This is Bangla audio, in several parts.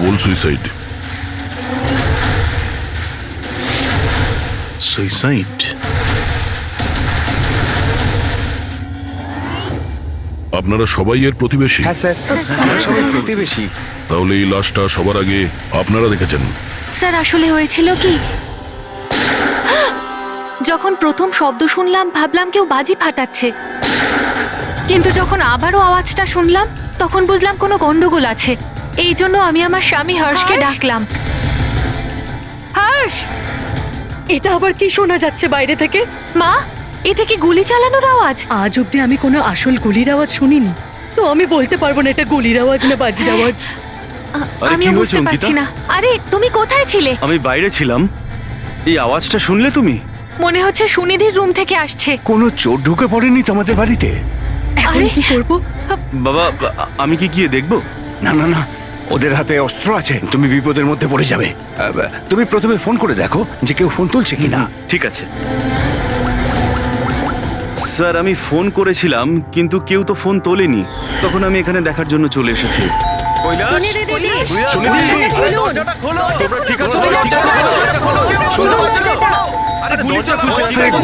Double suicide. সুইসাইড? আপনারা সবাই এর প্রতিবেশী? হ্যাঁ স্যার, আমরা সবাই প্রতিবেশী। তাহলে এই লাশটা সবার আগে আপনারা দেখেছেন? স্যার আসলে হয়েছিল কি, যখন প্রথম শব্দ শুনলাম ভাবলাম কেউ বাজি ফাটাচ্ছে, কিন্তু যখন আবারও আওয়াজটা শুনলাম তখন বুঝলাম কোনো গন্ডগোল আছে। এই জন্য আমি আমার স্বামী হর্ষকে ডাকলাম। হর্ষ! এটা আবার কি শোনা যাচ্ছে বাইরে থেকে? মা, এটা কি গুলি চালানোর আওয়াজ? আজ অব্দি আমি কোনো আসল গুলির আওয়াজ শুনিনি, তো আমি বলতে পারবো না এটা গুলির আওয়াজ না বাজির আওয়াজ। আমিও বুঝতে পারছি না। আরে তুমি কোথায় ছিলে? আমি বাইরে ছিলাম। এই আওয়াজটা শুনলে তুমি? মনে হচ্ছে সুনিধির রুম থেকে আসছে। কোনো চোর ঢুকে পড়েনি তোমাদের বাড়িতে? এখন আরে কি করব? বাবা, আমি কি গিয়ে দেখবো? না না না, ওদের হাতে অস্ত্র আছে, তুমি বিপদের মধ্যে পড়ে যাবে। তুমি প্রথমে ফোন করে দেখো যে কেউ ফোন তুলছে কিনা। ঠিক আছে স্যার, আমি ফোন করেছিলাম কিন্তু কেউ তো ফোন তোলেনি। তখন আমি এখানে দেখার জন্য চলে এসেছি।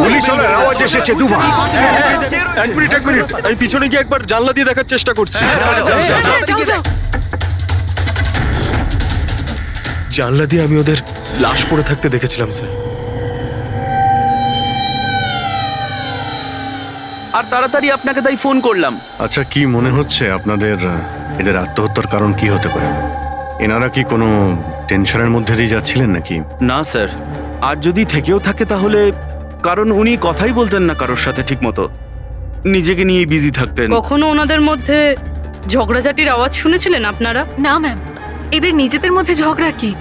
গুলি চলার আওয়াজ এসেছে দুবার। এক মিনিট আমি পিছনে গিয়ে একবার জানলা দিয়ে দেখার চেষ্টা করছি। জানলা দিয়ে আমি ওদের লাশ পড়ে থাকতে দেখেছিলাম স্যার। আর তাড়াতাড়ি আপনাকে তাই ফোন করলাম। আচ্ছা, কি মনে হচ্ছে আপনাদের এদের আত্মহত্যার কারণ কি হতে পারে? এনারা কি কোনো টেনশনের মধ্যে দিয়ে যাচ্ছিলেন নাকি? না স্যার, আর যদি থেকেও থাকে তাহলে কারণ উনি কথাই বলতেন না কারোর সাথে ঠিক মতো, নিজেকে নিয়ে বিজি থাকতেন। কখনো ওনাদের মধ্যে ঝগড়াঝাটির আওয়াজ শুনেছিলেন আপনারা? না ম্যাম, এদের নিজেদের মধ্যে ঝগড়া কি?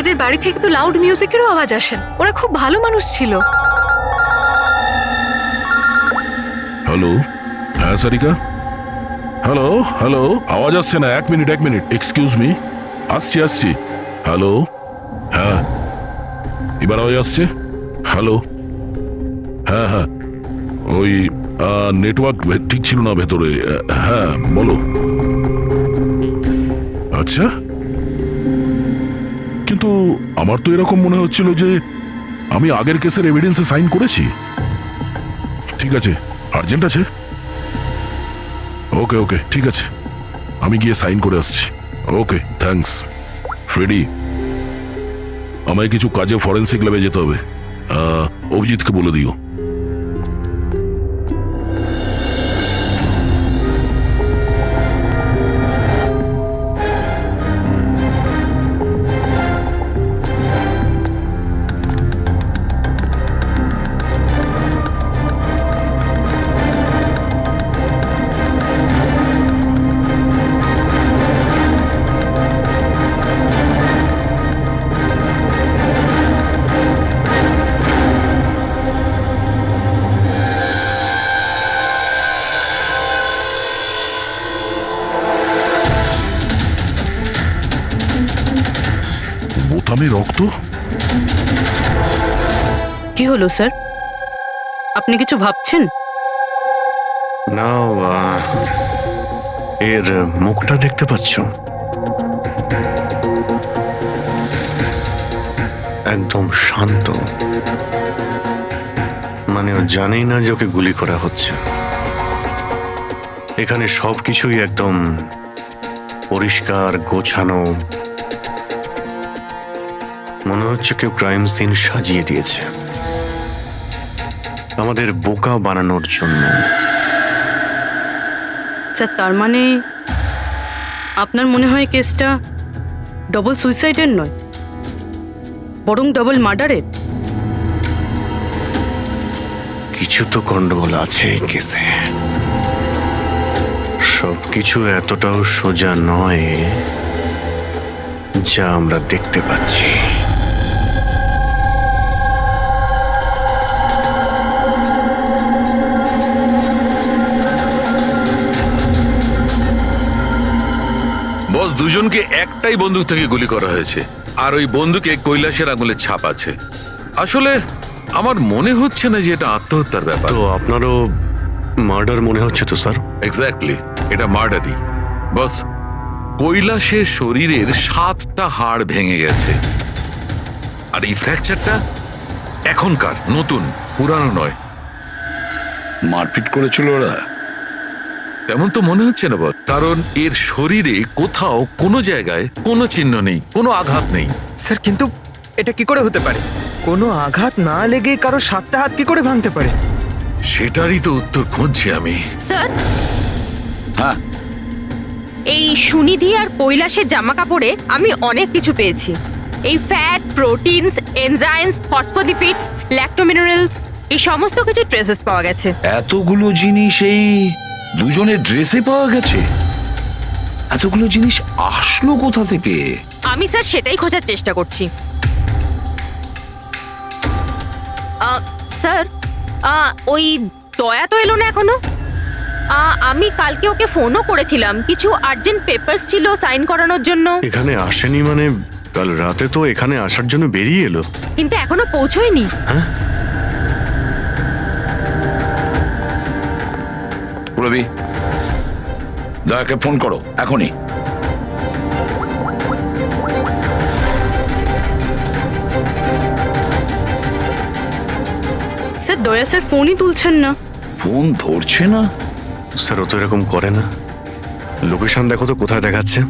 এদের বাড়ি থেকে তো লাউড মিউজিকেরও আওয়াজ আসে। ওরা খুব ভালো মানুষ ছিল। হ্যালো, হ্যাঁ সারিকা, হ্যালো হ্যালো, আওয়াজ আসছে না। এক মিনিট এক্সকিউজ মি, আসছি। হ্যালো, হ্যাঁ এবার আওয়াজ আসছে। হ্যালো, হ্যাঁ ওই নেটওয়ার্ক ঠিক ছিল না ভেতরে। হ্যাঁ বলো। আচ্ছা, কিন্তু আমার তো এরকম মনে হচ্ছিল যে আমি আগের কেসের এভিডেন্সে সাইন করেছি। ঠিক আছে, আর্জেন্ট আছে। ওকে ঠিক আছে, আমি গিয়ে সাইন করে আসছি। Okay thanks. ফ্রেডি, আমায় কিছু কাজে ফরেন্সিক ল্যাবে যেতে হবে। অভিজিৎকে বলে দিও। বোতামে রক্ত? কি হলো স্যার, আপনি কিছু ভাবছেন? না, এর মুখটা দেখতে পাচ্ছ? একদম শান্ত, মানে ও জানেই না যে ওকে গুলি করা হচ্ছে। এখানে সবকিছুই একদম পরিষ্কার গোছানো, মনে হচ্ছে কেউ ক্রাইম সিন সাজিয়ে দিয়েছে আমাদের বোকা বানানোর জন্য। স্যার, তার মানে আপনার মনে হয় কেসটা ডবল সুইসাইডের নয়, বরং ডবল মার্ডারের? কিছু তো গন্ডগোল আছে এই কেসে। সবকিছু এতটাও সোজা নয় যা আমরা দেখতে পাচ্ছি। বস, দুজনকে একটাই বন্দুক থেকে গুলি করা হয়েছে, আর ওই বন্দুকে কৈলাসের আঙুলের ছাপ আছে। আসলে আমার মনে হচ্ছে না যে এটা আত্মহত্যার ব্যাপার। তো আপনারও মার্ডার মনে হচ্ছে তো স্যার? এক্স্যাক্টলি, এটা মার্ডারই। বস, কৈলাসের শরীরের 7টা হাড় ভেঙে গেছে, আর এই ফ্র্যাকচারটা এখনকার, নতুন, পুরানো নয়। মারপিট করেছিল ওরা? তেমন তো মনে হচ্ছে না বস, কারণ এর শরীরে কোথাও কোনো জায়গায় কোনো চিহ্ন নেই, কোনো আঘাত নেই। স্যার কিন্তু এটা কি করে হতে পারে? কোনো আঘাত না লেগে কারো 7টা হাত কি করে ভাঙতে পারে? সেটারই তো উত্তর খুঁজছি আমি। স্যার, হ্যাঁ, এই সুনিধি আর কৈলাসের জামা কাপড়ে আমি অনেক কিছু পেয়েছি। এই ফ্যাট, প্রোটিনস, এনজাইমস, ফসফোলিপিডস, ল্যাক্টোমিনারেলস, এই সমস্ত কিছু ট্রেসেস পাওয়া গেছে। এতগুলো জিনিস এই দুজনের ড্রেসে পাওয়া গেছে? এতগুলো জিনিস আসলো কোথা থেকে? আমি স্যার সেটাই খোঁজার চেষ্টা করছি। স্যার, ওই দয়া তো এলো না এখনো। আমি কালকে ওকে ফোনও করেছিলাম, কিছু আর্জেন্ট পেপারস ছিল সাইন করানোর জন্য। এখানে আসেনি মানে? কাল রাতে তো এখানে আসার জন্য বেরিয়ে এলো। কিন্তু এখনো পৌঁছয়নি। রবি, দয়াকে ফোন করো এখনই। স্যার, দয়া স্যার ফোনই তুলছেন না। ফোন ধরছে না? স্যার ও তো এরকম করে না। লোকেশন দেখো তো কোথায় দেখাচ্ছে।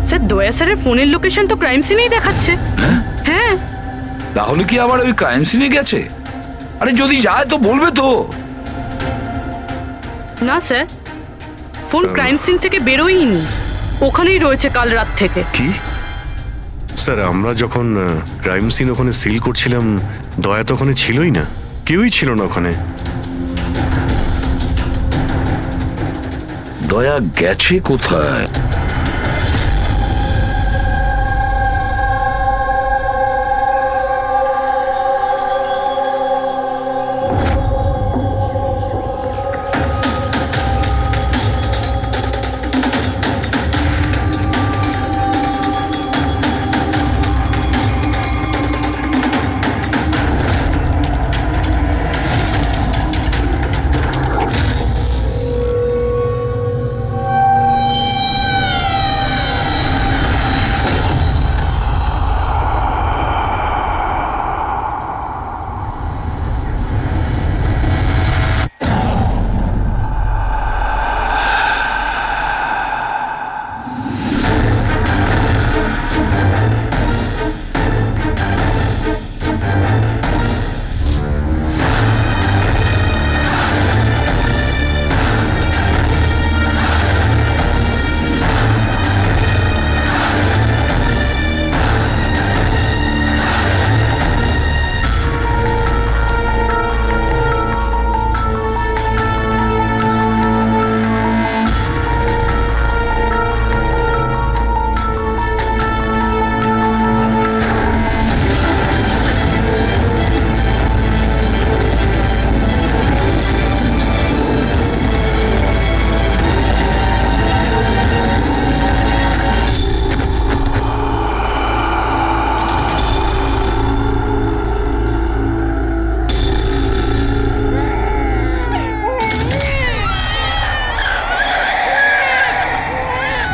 স্যার, দয়া স্যারের ফোনের লোকেশন তো ক্রাইম সিনেই দেখাচ্ছে। হ্যাঁ। তাহলে কি আবার ওই ক্রাইম সিনে গেছে? আরে যদি যায় তো বলবে তো। না স্যার, ফোন ক্রাইম সিন থেকে বেরোয়নি, ওখানেই রয়েছে কাল রাত থেকে। কি? স্যার আমরা যখন ক্রাইম সিন ওখানে সিল করছিলাম, দয়া তো ওখানে ছিলই না, কেউই ছিল না ওখানে। দয়া গেছে কোথায়?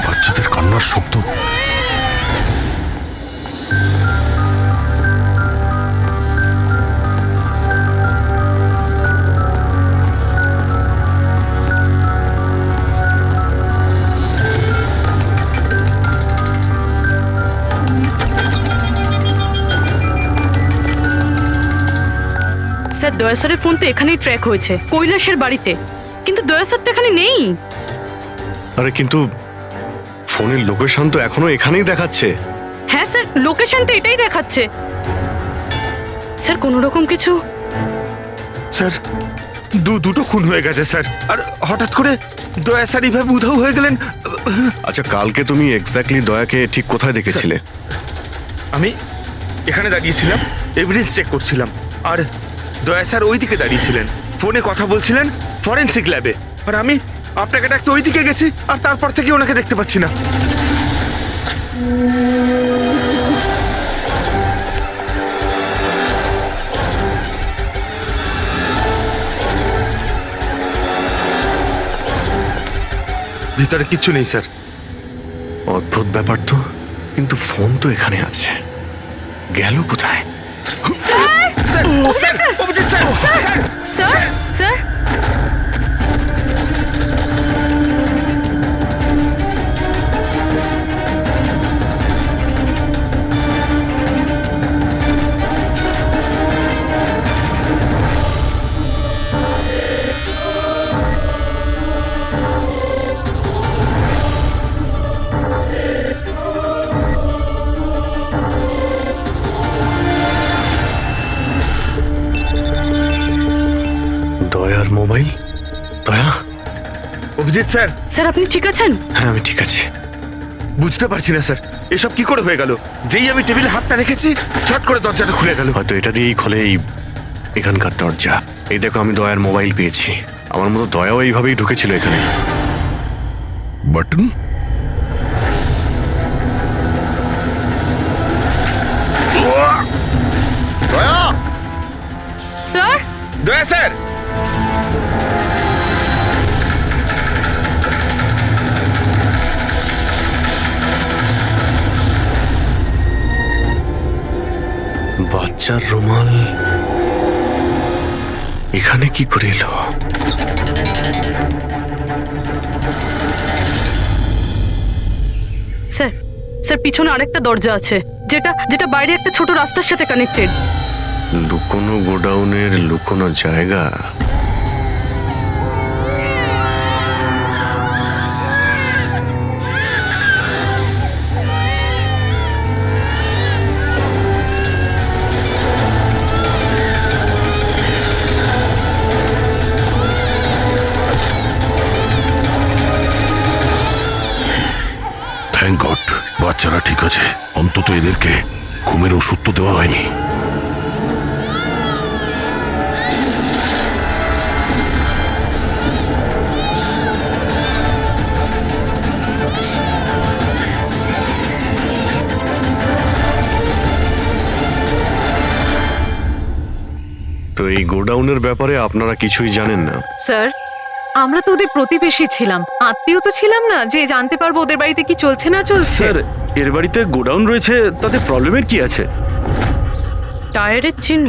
বাচ্চাদের কান্নার শব্দ। স্যার, দয়া স্যারের ফোন তো এখানেই ট্র্যাক হয়েছে, কৈলাসের বাড়িতে, কিন্তু দয়া স্যার তো এখানে নেই। আরে কিন্তু ফোনের লোকেশন তো এখনো এখানেই দেখাচ্ছে। হ্যাঁ স্যার, লোকেশন তো এটাই দেখাচ্ছে। স্যার, কোনো রকম কিছু? স্যার, দুটো খুন হয়ে গেছে স্যার, আর হঠাৎ করে দয়া স্যার এইভাবে উধাও হয়ে গেলেন। আচ্ছা কালকে তুমি এক্স্যাক্টলি দয়াকে ঠিক কোথায় দেখেছিলে? আমি এখানে দাঁড়িয়েছিলাম, এভিডেন্স চেক করছিলাম, আর দয়া স্যার ওইদিকে দাঁড়িয়েছিলেন, ফোনে কথা বলছিলেন ফরেন্সিক ল্যাবে, আর আমি আপনাকে ডাকতে ওইদিকে গেছি, আর তারপর থেকে ওনাকে দেখতে পাচ্ছি না। ভিতরে কিচ্ছু নেই স্যার। অদ্ভুত ব্যাপার তো, কিন্তু ফোন তো এখানে আছে, গেল কোথায়? Sir, sir, Abhijit sir, sir, sir sir দয়ার মোবাইল। দয়া, অভিজিৎ স্যার। স্যার আপনি ঠিক আছেন? হ্যাঁ আমি ঠিক আছি। বুঝতে পারছি না স্যার, এসব কি করে হয়ে গেল? যেই আমি টেবিলে হাতটা রেখেছি ছট করে দরজাটা খুলে গেল। হয়তো এটা দিয়েই খোলে এই এখানকার দরজা। এই দেখো, আমি দয়ার মোবাইল পেয়েছি। আমার মতো দয়াও এইভাবেই ঢুকেছিল এখানে। বাটন? স্যার দয়া স্যার। বাচ্চার রুমাল এখানে কি করে এলো? স্যার স্যার পিছনে আরেকটা দরজা আছে, যেটা যেটা বাইরে একটা ছোট রাস্তার সাথে কানেক্টেড। লুকোনো গোডাউনের লুকোনো জায়গা। থ্যাংক গড, বাচ্চারা ঠিক আছে। অন্তত এদেরকে ঘুমের ওষুধ তো দেওয়া হয়নি। তো এই গোডাউনের ব্যাপারে আপনারা কিছুই জানেন না? স্যার, আমরা তো ওদের প্রতিবেশী ছিলাম, আত্মীয় তো ছিলাম না যে জানতে পারবো ওদের বাড়িতে কি চলছে না চলছে। স্যার, এর বাড়িতে গোডাউন রয়েছে, তাতে প্রবলেমের কি আছে? টায়ারের চিহ্ন।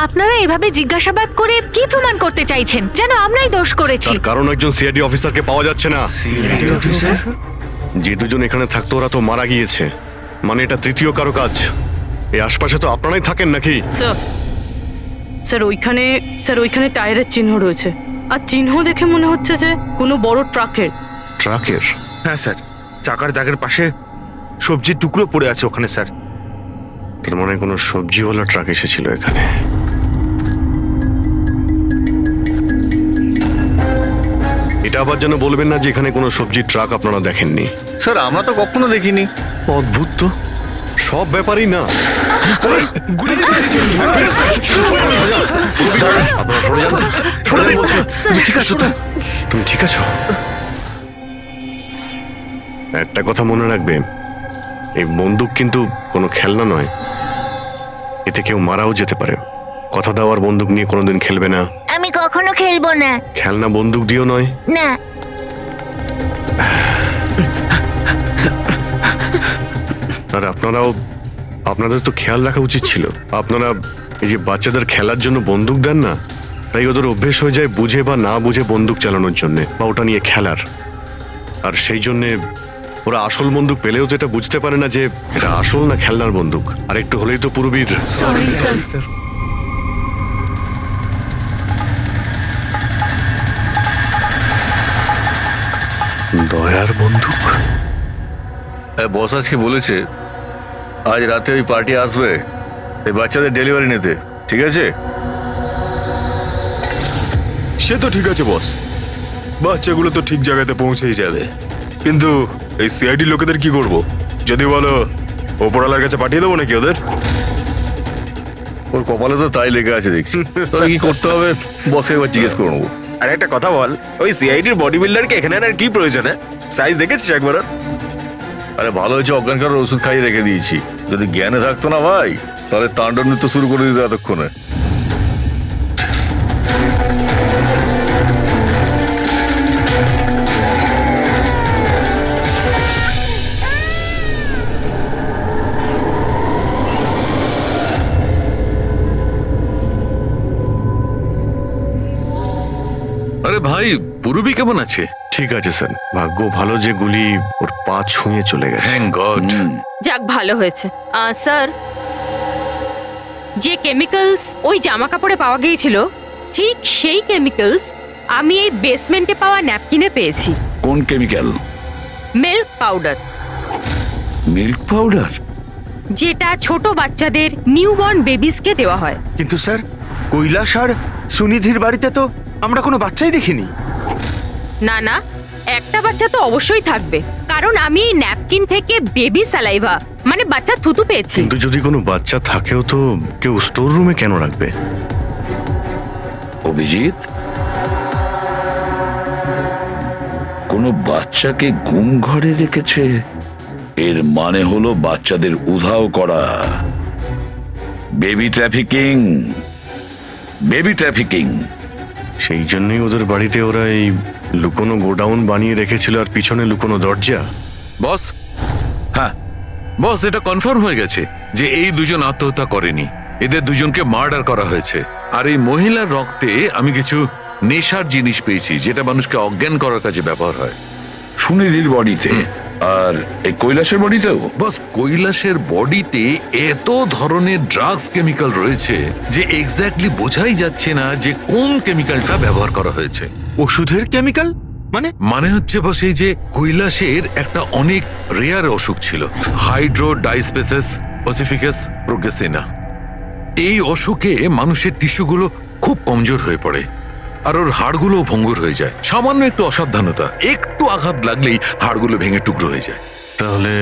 আপনারা এভাবে জিজ্ঞাসাবাদ করে কি প্রমাণ করতে চাইছেন? যেন আমরাই দোষ করেছি। তার কারণ একজন সিআইডি অফিসারকে পাওয়া যাচ্ছে না। যে দুজন এখানে থাকতো ওরা তো মারা গিয়েছে। মানে এটা তৃতীয় কারো কাজ। এই আশপাশে তো আপনারাই থাকেন নাকি? স্যার স্যার ওইখানে টায়ারের চিহ্ন রয়েছে, আর চিহ্ন দেখে মনে হচ্ছে যে কোনো বড় ট্রাকের। ট্রাকের? হ্যাঁ স্যার, চাকার দাগের পাশে সবজির টুকরো পড়ে আছে ওখানে স্যার। তার মানে কোনো সবজিওয়ালা ট্রাক এসেছিল এখানে। এটা আবার যেন বলবেন না যে এখানে কোনো সবজির ট্রাক আপনারা দেখেননি। স্যার আমরা তো কখনো দেখিনি। অদ্ভুত তো, সব ব্যাপারই না। আপনারা সরে যান, সরে যান বলছি। তুমি ঠিক আছো তো? তুমি ঠিক আছো? একটা কথা মনে রাখবে, এই বন্দুক কিন্তু কোনো খেলনা নয়। এতে কেউ মারাও যেতে পারে। কথা দেওয়ার বন্দুক নিয়ে কোনোদিন খেলবে না। আমি কখনো খেলবো না। খেলনা বন্দুক দিয়েও নয়। না। আর আপনাদের তো খেয়াল রাখা উচিত ছিল। আপনারা এই যে বাচ্চাদের খেলার জন্য বন্দুক দেন না, তাই ওদের অভ্যেস হয়ে যায় বুঝে বা না বুঝে বন্দুক চালানোর জন্য বা ওটা নিয়ে খেলার। আর সেই জন্যে ওরা আসল বন্দুক পেলেও তো এটা বুঝতে পারে না যে এটা আসল না খেলনার বন্দুক। আর একটু হলেই তো পুরবীর। দয়ার বন্দুক? বস আজকে বলেছে আজ রাতে ওই পার্টি আসবে এই বাচ্চাদের ডেলিভারি নিতে, ঠিক আছে? সে তো ঠিক আছে বস, বাচ্চাগুলো তো ঠিক জায়গাতে পৌঁছেই যাবে। কিন্তু এই সিআইডি লোকেদের কি করব? যদি বলো ওপরওয়ালার কাছে পাঠিয়ে দেবো নাকি ওদের? ওর কপালে তো তাই লেগে আছে দেখছি। তাহলে কি করতে হবে বসকে একবার জিজ্ঞেস করে নেবো। আর একটা কথা বল, ওই সিআইডির বডি বিল্ডারকে এখানে আর কি প্রয়োজন? সাইজ দেখেছিস একবার? আরে ভালো হয়েছে অজ্ঞান করার ওষুধ খাইয়ে রেখে দিয়েছি। যদি জ্ঞানে থাকতো না ভাই, তাহলে তাণ্ডব নৃত্য শুরু করে দিত এতক্ষণে। আরে ভাই পূর্বী কেমন আছে? ঠিক আছে স্যার, ভাগ্য ভালো যে গুলি ওর পা ছুঁয়ে চলে গেছে। Thank god. যাক ভালো হয়েছে। স্যার, যে কেমিক্যালস ওই জামা কাপড়ে পাওয়া গিয়েছিল ঠিক সেই কেমিক্যালস আমি এই বেসমেন্টে পাওয়া ন্যাপকিনে পেয়েছি। কোন chemical? Milk powder, milk powder? যেটা ছোট বাচ্চাদের নিউবর্ন বেবিসকে দেওয়া হয়। কিন্তু স্যার, কৈলাস আর সুনিধির বাড়িতে তো আমরা কোনো বাচ্চাই দেখিনি। না না, একটা বাচ্চা তো অবশ্যই থাকবে, কারণ আমি এই ন্যাপকিন থেকে বেবি স্যালাইভা মানে বাচ্চা থুতু পেয়েছি। কিন্তু যদি কোনো বাচ্চা থাকেও তো কেউ স্টোর রুমে কেন রাখবে? অভিজিৎ, কোনো বাচ্চাকে গুম ঘরে রেখেছে, এর মানে হলো বাচ্চাদের উধাও করা। Baby trafficking, baby trafficking. সেই জন্যই ওদের বাড়িতে ওরা এই লুকোনো গোডাউন বানিয়ে রেখেছিল আর পিছনে লুকোনো দরজা। বস, হ্যাঁ বস, এটা কনফার্ম হয়ে গেছে যে এই দুজন আত্মহত্যা করেনি, এদের দুজনকে মার্ডার করা হয়েছে। আর এই মহিলার রক্তে আমি কিছু নেশার জিনিস পেয়েছি যেটা মানুষকে অজ্ঞান করার কাজে ব্যবহার হয়। সুনিধির বডিতে আর এই কৈলাসের বডিতেও? বস, কৈলাসের বডিতে এত ধরনের ড্রাগস কেমিক্যাল রয়েছে যে এক্স্যাক্টলি বোঝাই যাচ্ছে না যে কোন কেমিক্যালটা ব্যবহার করা হয়েছে। ওষুধের কেমিক্যাল মানে হচ্ছে বস, এই যে কৈলাসের একটা অনেক রেয়ার অসুখ ছিল, হাইড্রোডাইস্পেসিস ওসিফিকাস প্রোগ্রেসিনা। এই অসুখে মানুষের টিস্যুগুলো খুব কমজোর হয়ে পড়ে আর ওর হাড়গুলো ভঙ্গুর হয়ে যায়। সামান্য একটু অসাবধানতা, একটু আঘাত লাগলেই হাড়গুলো ভেঙে টুকরো হয়ে যায়। তাহলে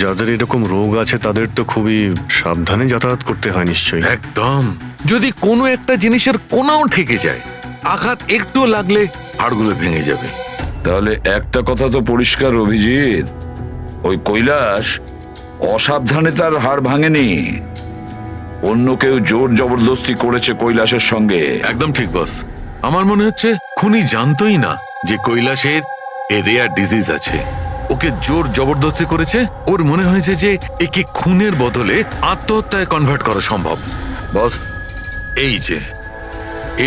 যাদের এরকম রোগ আছে তাদের তো খুবই সাবধানে যাতায়াত করতে হয় নিশ্চয়ই। একদম, যদি কোনো একটা জিনিসের কোনাও ঠেকে যায়, আঘাত একটু লাগলে হাড়গুলো ভেঙে যাবে। তাহলে একটা কথা তো পরিষ্কার অভিজিৎ, ওই কৈলাস অসাবধানে তার হাড় ভাঙেনি, অন্য কেউ জোর জবরদস্তি করেছে কৈলাসের সঙ্গে। একদম ঠিক বস, আমার মনে হচ্ছে খুনি জানতোই না যে কৈলাসের এ রেয়ার ডিজিজ আছে। ওকে জোর জবরদস্তি করেছে, ওর মনে হয়েছে যে একে খুনের বদলে আত্মহত্যায় কনভার্ট করা সম্ভব। বস, এই যে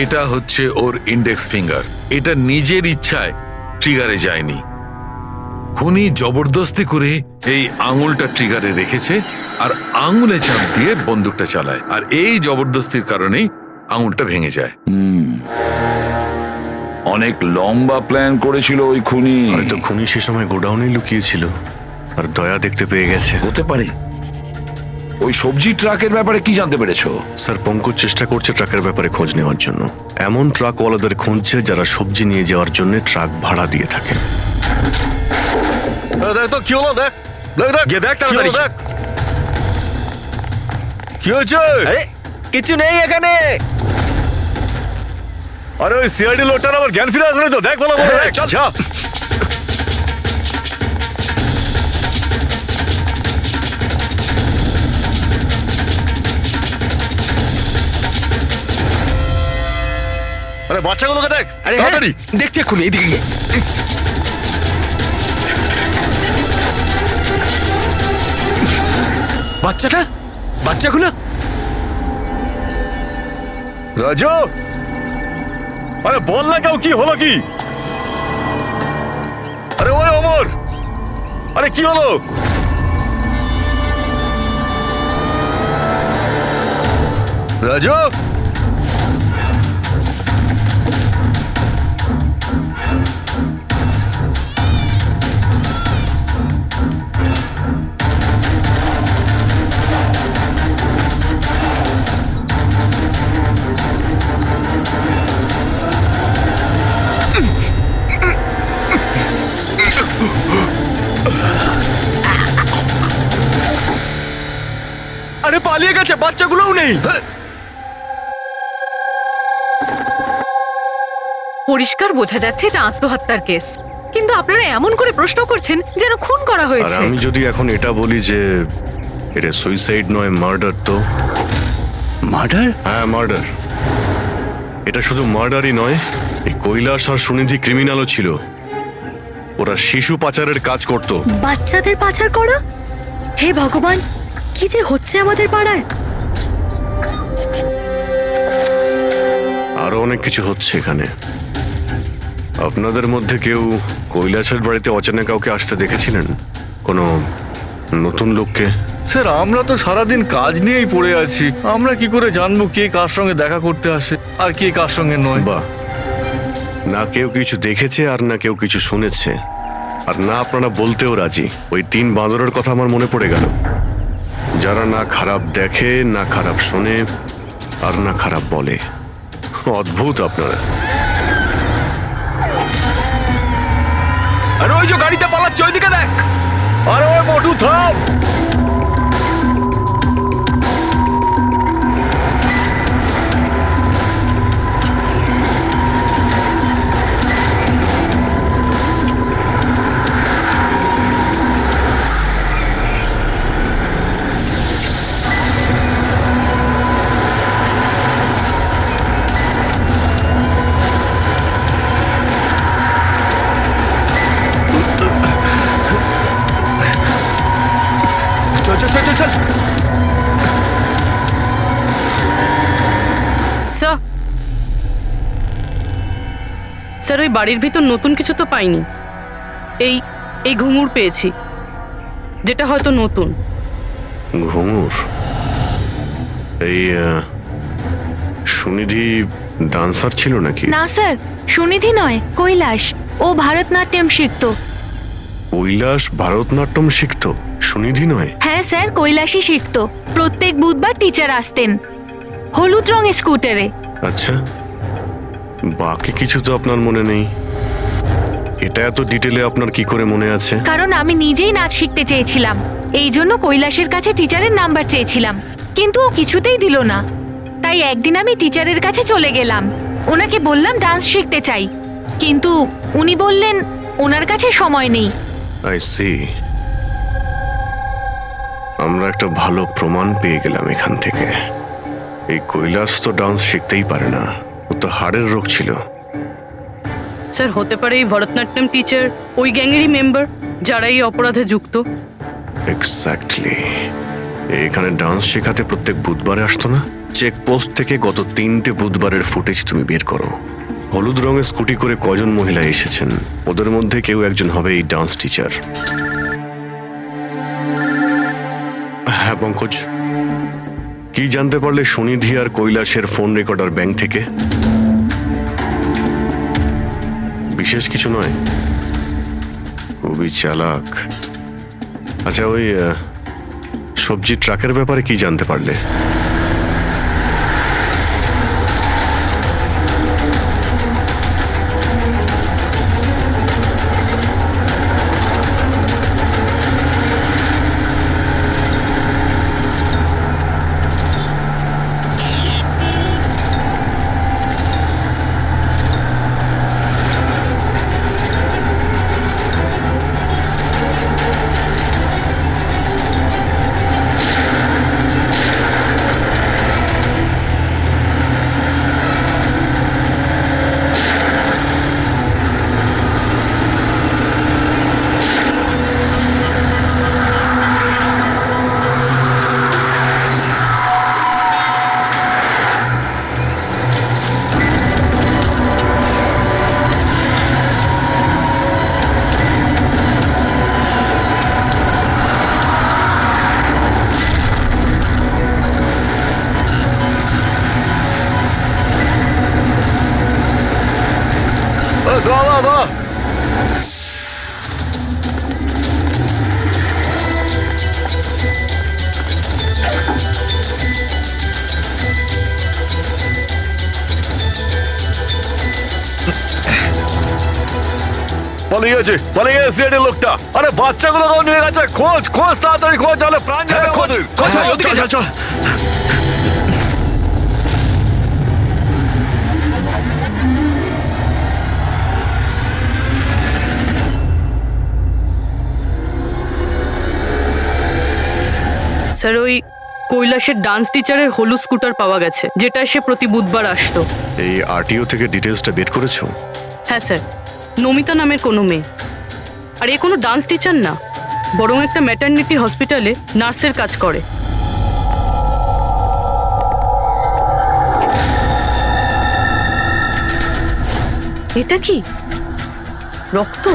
এটা হচ্ছে ওর ইন্ডেক্স ফিঙ্গার, এটা নিজের ইচ্ছায় ট্রিগারে যায়নি। খুনি জবরদস্তি করে এই আঙুলটা ট্রিগারে রেখেছে আর আঙুলে চাপ দিয়ে বন্দুকটা চালায়, আর এই জবরদস্তির কারণেই আঙুলটা ভেঙে যায়। অনেক লম্বা প্ল্যান করেছিল ওই খুনি। হয়তো খুনি সে সময় গোডাউনে লুকিয়েছিল আর দয়া দেখতে পেয়ে গেছে। হতে পারে। ওই সবজি ট্রাকের ব্যাপারে কি জানতে পেরেছো? স্যার, পঙ্কজ চেষ্টা করছে ট্রাকের ব্যাপারে খোঁজ নেওয়ার জন্য। এমন ট্রাকওয়ালাদের খুঁজছে যারা সবজি নিয়ে যাওয়ার জন্য ট্রাক ভাড়া দিয়ে থাকে। দেখ তো কি হলো, দেখ দেখ দেখ গিয়ে দেখ তাড়াতাড়ি। দেখ কি হয়েছে। কিছু নেই এখানে। আরে ওই সিআইডি লোকটার আবার জ্ঞান ফিরে আসলে তো, দেখ ভালো করে, চল। যা। আরে বাচ্চাগুলোকে দেখ, আরে তাড়াতাড়ি। দেখছি এক্ষুনি, এদিকে গিয়ে। বাচ্চাগুলো রাজু, আরে বল না কেউ, কি হলো কি? আরে ওই অমর, আরে কি হলো? রাজু, আরে পালিয়ে গেছে, বাচ্চাগুলোও নেই। পরিষ্কার বোঝা যাচ্ছে এটা আত্মহত্যার কেস, কিন্তু আপনারা এমন করে প্রশ্ন করছেন যেন খুন করা আর হয়েছে। আমি যদি এখন এটা বলি যে এটা সুইসাইড নয় মার্ডার, তো মার্ডার? হ্যাঁ মার্ডার। এটা শুধু মার্ডারই নয়, এই কৈলাস আর সুনিধি ক্রিমিনালও ছিল। ওরা শিশু পাচারের কাজ করত। বাচ্চাদের পাচার করা? হে ভগবান, কি যে হচ্ছে আমাদের পাড়ায়। আরো অনেক কিছু হচ্ছে এখানে। আপনাদের মধ্যে কেউ কৈলাসের বাড়িতে অচেনা কাউকে আসতে দেখেছিলেন? কোনো নতুন লোককে? স্যার আমরা তো সারাদিন কাজ নিয়েই পড়ে আছি, আমরা কি করে জানবো কে কার সঙ্গে দেখা করতে আসে আর কে কার সঙ্গে নয়? বাহ, না কেউ কিছু দেখেছে আর না কেউ কিছু শুনেছে, আর না আপনারা বলতেও রাজি। ওই 3 বাঁদরের কথা আমার মনে পড়ে গেল, যারা না খারাপ দেখে, না খারাপ শোনে, আর না খারাপ বলে। অদ্ভুত আপনারা। আরে ওই যে গাড়িতে পালাচ্ছে, ওইদিকে দেখ। আরে ওই মোটু থাম। চল চল চল চল চল। স্যার স্যার ওই বাড়ির ভিতর নতুন কিছু তো পাইনি। এই এই ঘুঙুর পেয়েছি, যেটা হয়তো নতুন। ঘুঙুর? এই সুনিধি ডান্সার ছিল নাকি? না স্যার, সুনিধি নয়, কৈলাস। ও ভারতনাট্যম শিখতো। কৈলাস ভারতনাট্যম শিখতো, সুনিধি নয়? হ্যাঁ স্যার, কৈলাসই শিখতো। প্রত্যেক বুধবার টিচার আসতেন হলুদ রঙের স্কুটারে। আচ্ছা, বাকি কিছু তো আপনার মনে নেই। এটা এত ডিটেলে আপনার কি করে মনে আছে? কারণ আমি নিজেই নাচ শিখতে চেয়েছিলাম, এই জন্য কৈলাসের কাছে টিচারের নাম্বার চেয়েছিলাম, কিন্তু ও কিছুতেই দিল না। তাই একদিন আমি টিচারের কাছে চলে গেলাম, ওনাকে বললাম ডান্স শিখতে চাই, কিন্তু উনি বললেন ওনার কাছে সময় নেই। I see. আমরা একটা ভালো প্রমাণ পেয়ে গেলাম এখান থেকে। এই কৈলাস তো ডান্স শিখতেই পারে না, ও তো হাড়ের রোগ ছিল। স্যার হতে পারে এই ভরতনাট্যম টিচার ওই গ্যাংয়েরই মেম্বার যারা এই অপরাধে যুক্ত। এক্স্যাক্টলি। এখানে ডান্স শেখাতে প্রত্যেক বুধবারে আসতো না? চেকপোস্ট থেকে গত 3টে বুধবারের ফুটেজ তুমি বের করো। হলুদ রঙের স্কুটি করে কজন মহিলা এসেছেন, ওদের মধ্যে কেউ একজন হবে এই ডান্স টিচার। হ্যাঁ পঙ্কজ, কি জানতে পারলে সুনিধি আর কৈলাসের ফোন রেকর্ডার ব্যাংক থেকে? বিশেষ কিছু নয়, খুবই চালাক। আচ্ছা, ওই সবজি ট্রাকের ব্যাপারে কি জানতে পারলে? পালিয়ে গেছে, পালিয়ে গেছে সিআইডি লোকটা। আরে বাচ্চাগুলোকেও নিয়ে গেছে, খোঁজ খোঁজ, তাড়াতাড়ি খোঁজ, তাহলে প্রাণ যাবে আমাদের। চল চল। স্যার ওই কৈলাসের ডান্স টিচারের হলুদ স্কুটার পাওয়া গেছে, যেটা সে প্রতি বুধবার আসতো। এই আরটিও থেকে ডিটেলসটা বের করেছো? হ্যাঁ স্যার, নমিতা নামের কোনো মেয়ে। আর এ কোনো ডান্স টিচার না, বরং একটা ম্যাটারনিটি হসপিটালে নার্সের কাজ করে। এটা কি? রক্ত?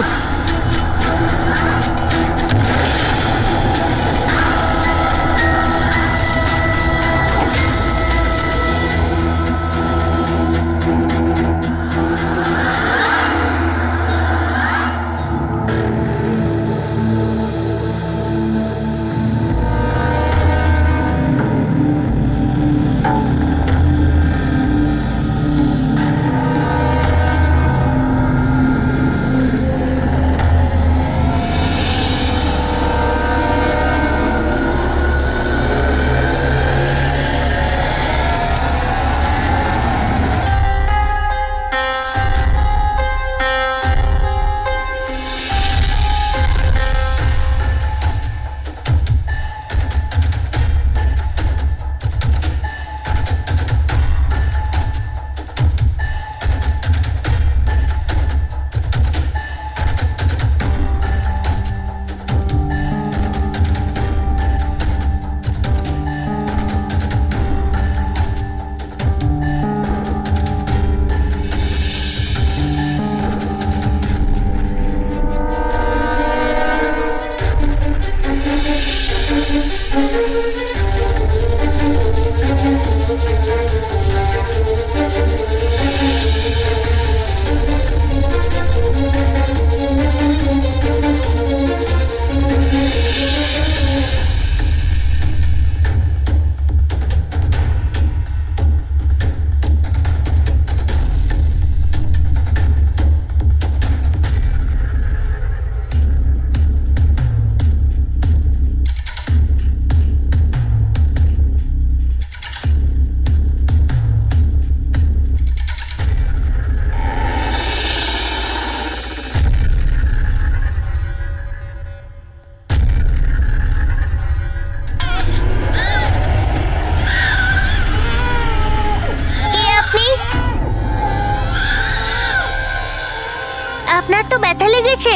আপনার তো ব্যথা লেগেছে,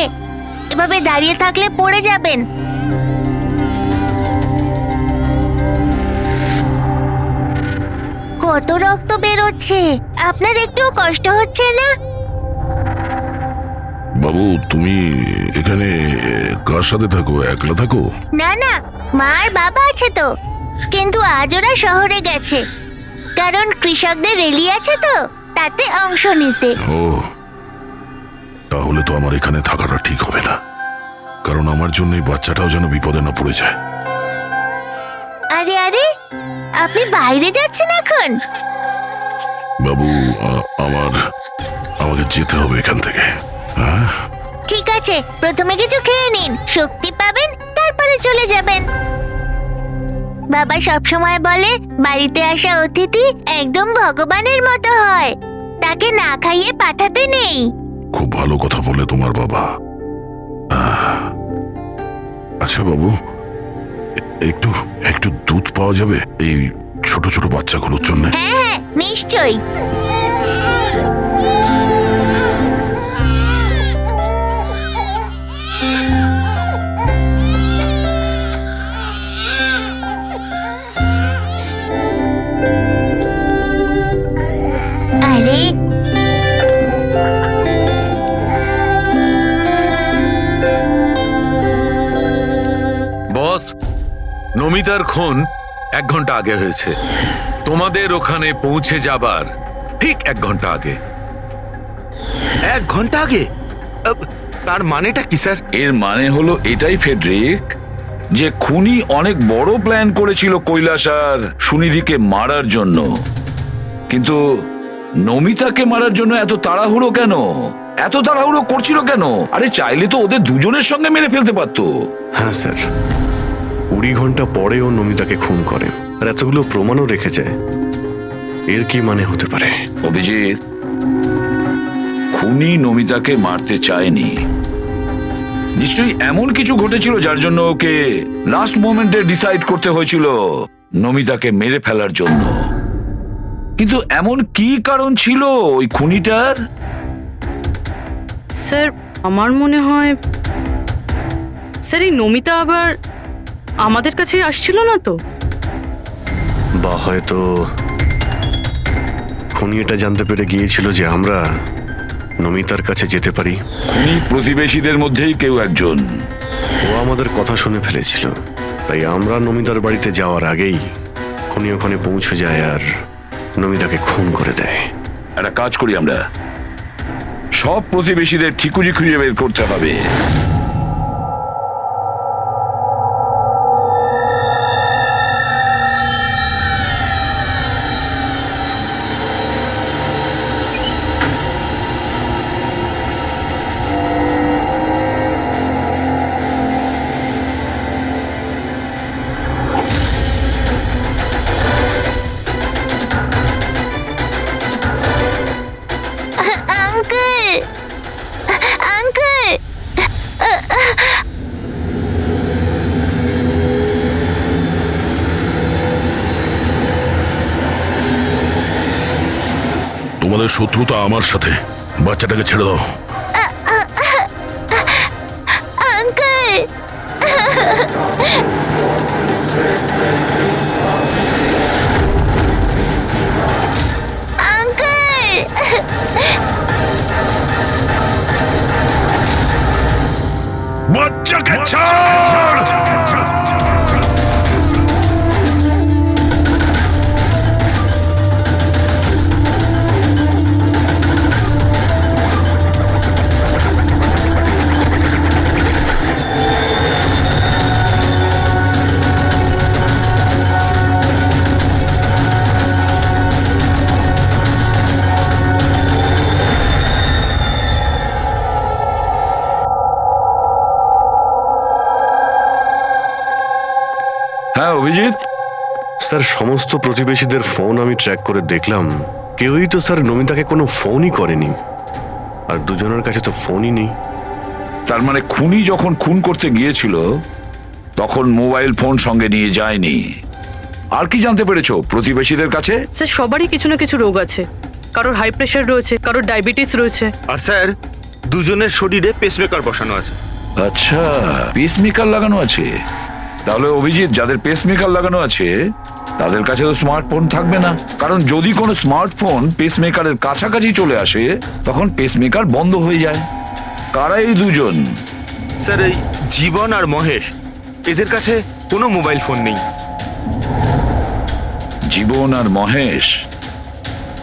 এভাবে দাঁড়িয়ে থাকলে পড়ে যাবেন। কত রক্ত বেরোচ্ছে, আপনার একটু কষ্ট হচ্ছে না? বাবু, তুমি এখানে কার সাথে থাকো? একলা থাকো? না না, মা আর বাবা আছে তো, কিন্তু আজ ওরা শহরে গেছে, কারণ কৃষকদের র্যালি আছে তো, তাতে অংশ নিতে। ও, তাহলে তো আমার এখানে থাকাটা ঠিক হবে না, কারণ আমার জন্য এই বাচ্চাটাও যেন বিপদে না পড়ে যায়। আরে আরে, আপনি বাইরে যাচ্ছেন এখন? বাবু, আমাকে যেতে হবে এখান থেকে। হ্যাঁ, ঠিক আছে, প্রথমে কিছু খেয়ে নিন, শক্তি পাবেন, তারপরে চলে যাবেন। বাবা সবসময় বলে বাড়িতে আসা অতিথি একদম ভগবানের মতো হয়, তাকে না খাইয়ে পাঠাতে নেই। খুব ভালো কথা বলে তোমার বাবা। আচ্ছা বাবু, একটু একটু দুধ পাওয়া যাবে এই ছোট ছোট বাচ্চাগুলোর জন্য? হ্যাঁ হ্যাঁ, নিশ্চয়ই। আরে, বস, নমিতার খুন 1 ঘন্টা আগে হয়েছে, তোমাদের ওখানে পৌঁছে যাবার ঠিক 1 ঘন্টা আগে। 1 ঘন্টা আগে? তার মানেটা কি স্যার? এর মানে হলো এটাই ফেডরিক, যে খুনি অনেক বড় প্ল্যান করেছিল কৈলাস আর সুনিধিকে মারার জন্য, কিন্তু নমিতাকে মারার জন্য এত তাড়াহুড়ো কেন? এত তাড়াহুড়ো করছিল কেন? আরে চাইলে তো ওদের দুজনের সঙ্গে মেরে ফেলতে পারতো। হ্যাঁ স্যার, 20 ঘন্টা পরে ও নমিতাকে খুন করে, আর এতগুলো প্রমাণও রেখে যায়। এর কি মানে হতে পারে? অভিজিৎ, খুনি নমিতাকে মারতে চায়নি, নিশ্চয়ই এমন কিছু ঘটেছিল যার জন্য ওকে লাস্ট মোমেন্টে ডিসাইড করতে হয়েছিল নমিতাকে মেরে ফেলার জন্য। কিন্তু এমন কি কারণ ছিল ওই খুনিটার? স্যার, আমার মনে হয় স্যার এই নমিতা আবার আমাদের কাছে আসছিল না তো? বা হয়তো খুনি এটা জানতে পেরে গিয়েছিল যে আমরা নমিতার কাছে যেতে পারি? খুনি প্রতিবেশীদের মধ্যেই কেউ একজন। ও আমাদের কথা শুনে ফেলেছিল, তাই আমরা নমিতার বাড়িতে যাওয়ার আগেই খুনি ওখানে পৌঁছে যায় আর নমিতাকে খুন করে দেয়। একটা কাজ করি আমরা, সব প্রতিবেশীদের ঠিকুজি খুঁজে বের করতে হবে। আঙ্কেল, আঙ্কেল, তোমাদের শত্রুতা আমার সাথে, বাচ্চাটাকে ছেড়ে দাও। আঙ্কেল, আঙ্কেল, বাচ্চাকে ছাড়! হ্যাঁ অভিজিৎ, স্যার, সমস্ত প্রতিবেশীদের ফোন আমি ট্র্যাক করে দেখলাম, কেউই তো স্যার নমিতাকে কোনো ফোনই করেনি, আর দুজনের কাছে তো ফোনই নেই। তার মানে খুনি যখন খুন করতে গিয়েছিল তখন মোবাইল ফোন সঙ্গে নিয়ে যায়নি। আর কি জানতে পেরেছো প্রতিবেশীদের কাছে? স্যার সবারই কিছু না কিছু রোগ আছে, কারোর হাই প্রেশার রয়েছে, কারোর ডায়াবেটিস রয়েছে। আর স্যার, দুজনের শরীরে পেসমেকার বসানো আছে। আচ্ছা, পেসমেকার লাগানো আছে। তাহলে অভিজিৎ, যাদের পেসমেকার লাগানো আছে তাদের কাছে তো স্মার্টফোন থাকবে না, কারণ যদি কোনো স্মার্টফোন পেসমেকারের কাছাকাছি চলে আসে তখন পেসমেকার বন্ধ হয়ে যায়। কারা এই দুজন? স্যার, এই জীবন আর মহেশ, এদের কাছে কোনো মোবাইল ফোন নেই। জীবন আর মহেশ,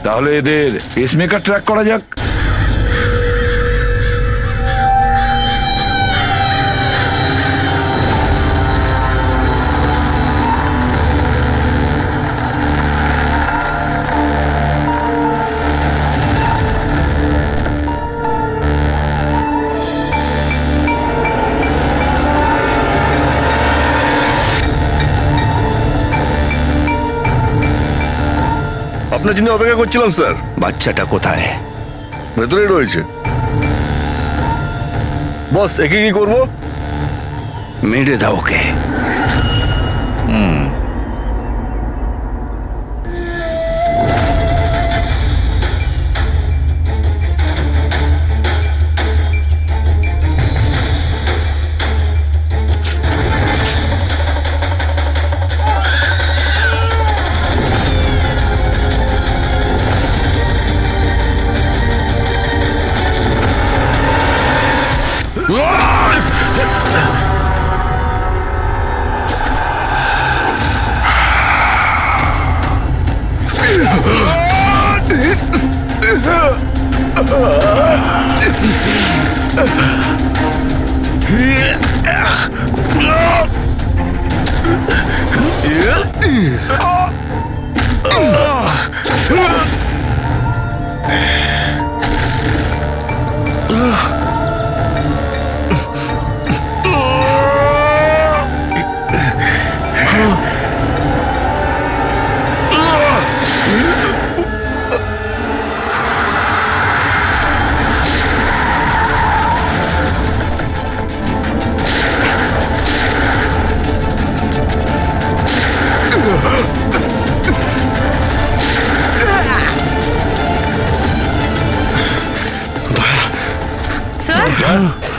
তাহলে এদের পেসমেকার ট্র্যাক করা যাক। আপনার জন্য অপেক্ষা করছিলাম স্যার। বাচ্চাটা কোথায়? ভেতরেই রয়েছে। বস, একে কি করবো? মেরে দাও ওকে।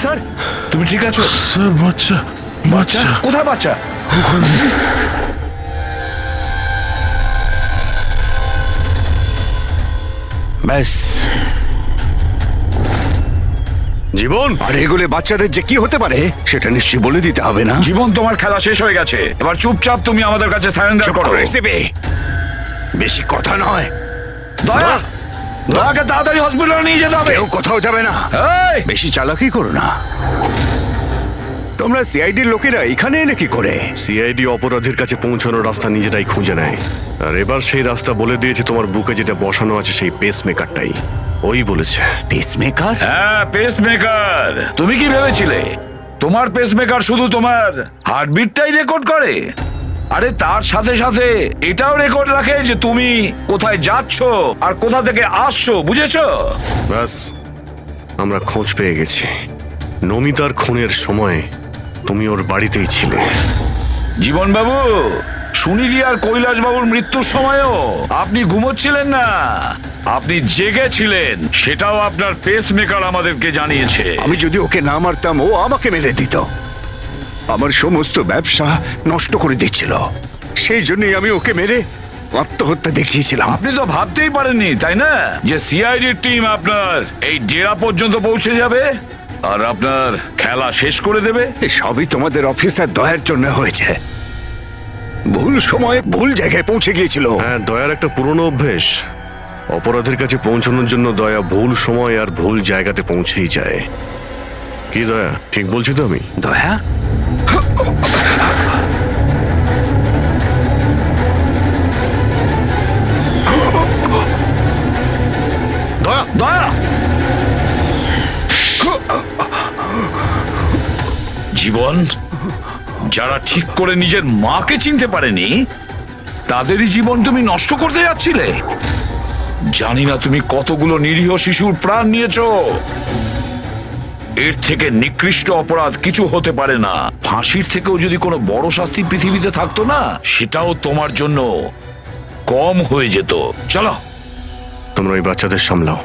স্যার, তুমি ঠিক আছো? স্যার, বাচ্চা, বাচ্চা কোথায়? বাচ্চা ব্যাস জীবন, আর এগুলো বাচ্চাদের যে কি হতে পারে সেটা নিশ্চয়ই বলে দিতে হবে না? জীবন, তোমার খেলা শেষ হয়ে গেছে, এবার চুপচাপ তুমি আমাদের কাছে সারেন্ডার করো। দেবে, বেশি কথা নয়। দয়া, দয়াকে তাড়াতাড়ি হসপিটালে নিয়ে যেতে হবে। কেউ কোথাও যাবে না, এই! বেশি চালাকি করো না। তোমরা সিআইডির লোকেরা এখানে এলে কি করে? সিআইডি অপরাধীর কাছে পৌঁছানোর রাস্তা নিজেরাই খুঁজে নেয়, আর এবার সেই রাস্তা বলে দিয়েছে তোমার বুকে যেটা বসানো আছে সেই পেসমেকারটাই। ওই বলেছে। পেসমেকার? হ্যাঁ, পেসমেকার। তুমি কি ভেবেছিলে তোমার পেসমেকার শুধু তোমার হার্টবিটটাই রেকর্ড করে? আরে তার সাথে সাথে এটাও রেকর্ড রাখে যে তুমি কোথায় যাচ্ছ আর কোথা থেকে আসছো, বুঝেছো? ব্যাস, আমরা খোঁজ পেয়ে গেছি। নমিতার খুনের সময় তুমি ওর বাড়িতেই ছিলে। জীবন বাবু, সুনীতি আর কৈলাস বাবুর মৃত্যুর সময়ও আপনি ঘুমোচ্ছিলেন না, আপনি জেগেছিলেন। সেটাও আপনার পেসমেকার আমাদেরকে জানিয়েছে। আমি যদি ওকে না মারতাম ও আমাকে মেরে দিত, আমার সমস্ত ব্যবসা নষ্ট করে দিচ্ছিল। সেই জন্যই আমি ওকে মেরে আত্মহত্যা দেখিয়েছিলাম। আপনি তো ভাবতেই পারেননি, তাই না, যে সিআইডির টিম আপনার এই ডেরা পর্যন্ত পৌঁছে যাবে আর আপনার খেলা শেষ করে দেবে। সবই তোমাদের অফিসার দয়ার জন্য হয়েছে। ভুল সময়ে ভুল জায়গায় পৌঁছে গিয়েছিল। হ্যাঁ, দয়ার একটা পুরনো অভ্যেস। অপরাধের কাছে পৌঁছানোর জন্য দয়া ভুল সময় আর ভুল জায়গাতে পৌঁছেই যায়। কি দয়া, ঠিক বলছি তো আমি? দয়া, দয়া, দয়া! জীবন, যারা ঠিক করে নিজের মাকে চিনতে পারেনি তাদেরই জীবন তুমি নষ্ট করতে যাচ্ছিলে। জানি না তুমি কতগুলো নিরীহ শিশুর প্রাণ নিয়েছো। এর থেকে নিকৃষ্ট অপরাধ কিছু হতে পারে না। ফাঁসির থেকেও যদি কোনো বড় শাস্তি পৃথিবীতে থাকতো না, সেটাও তোমার জন্য কম হয়ে যেত। চলো, তোমরা ওই বাচ্চাদের সামলাও।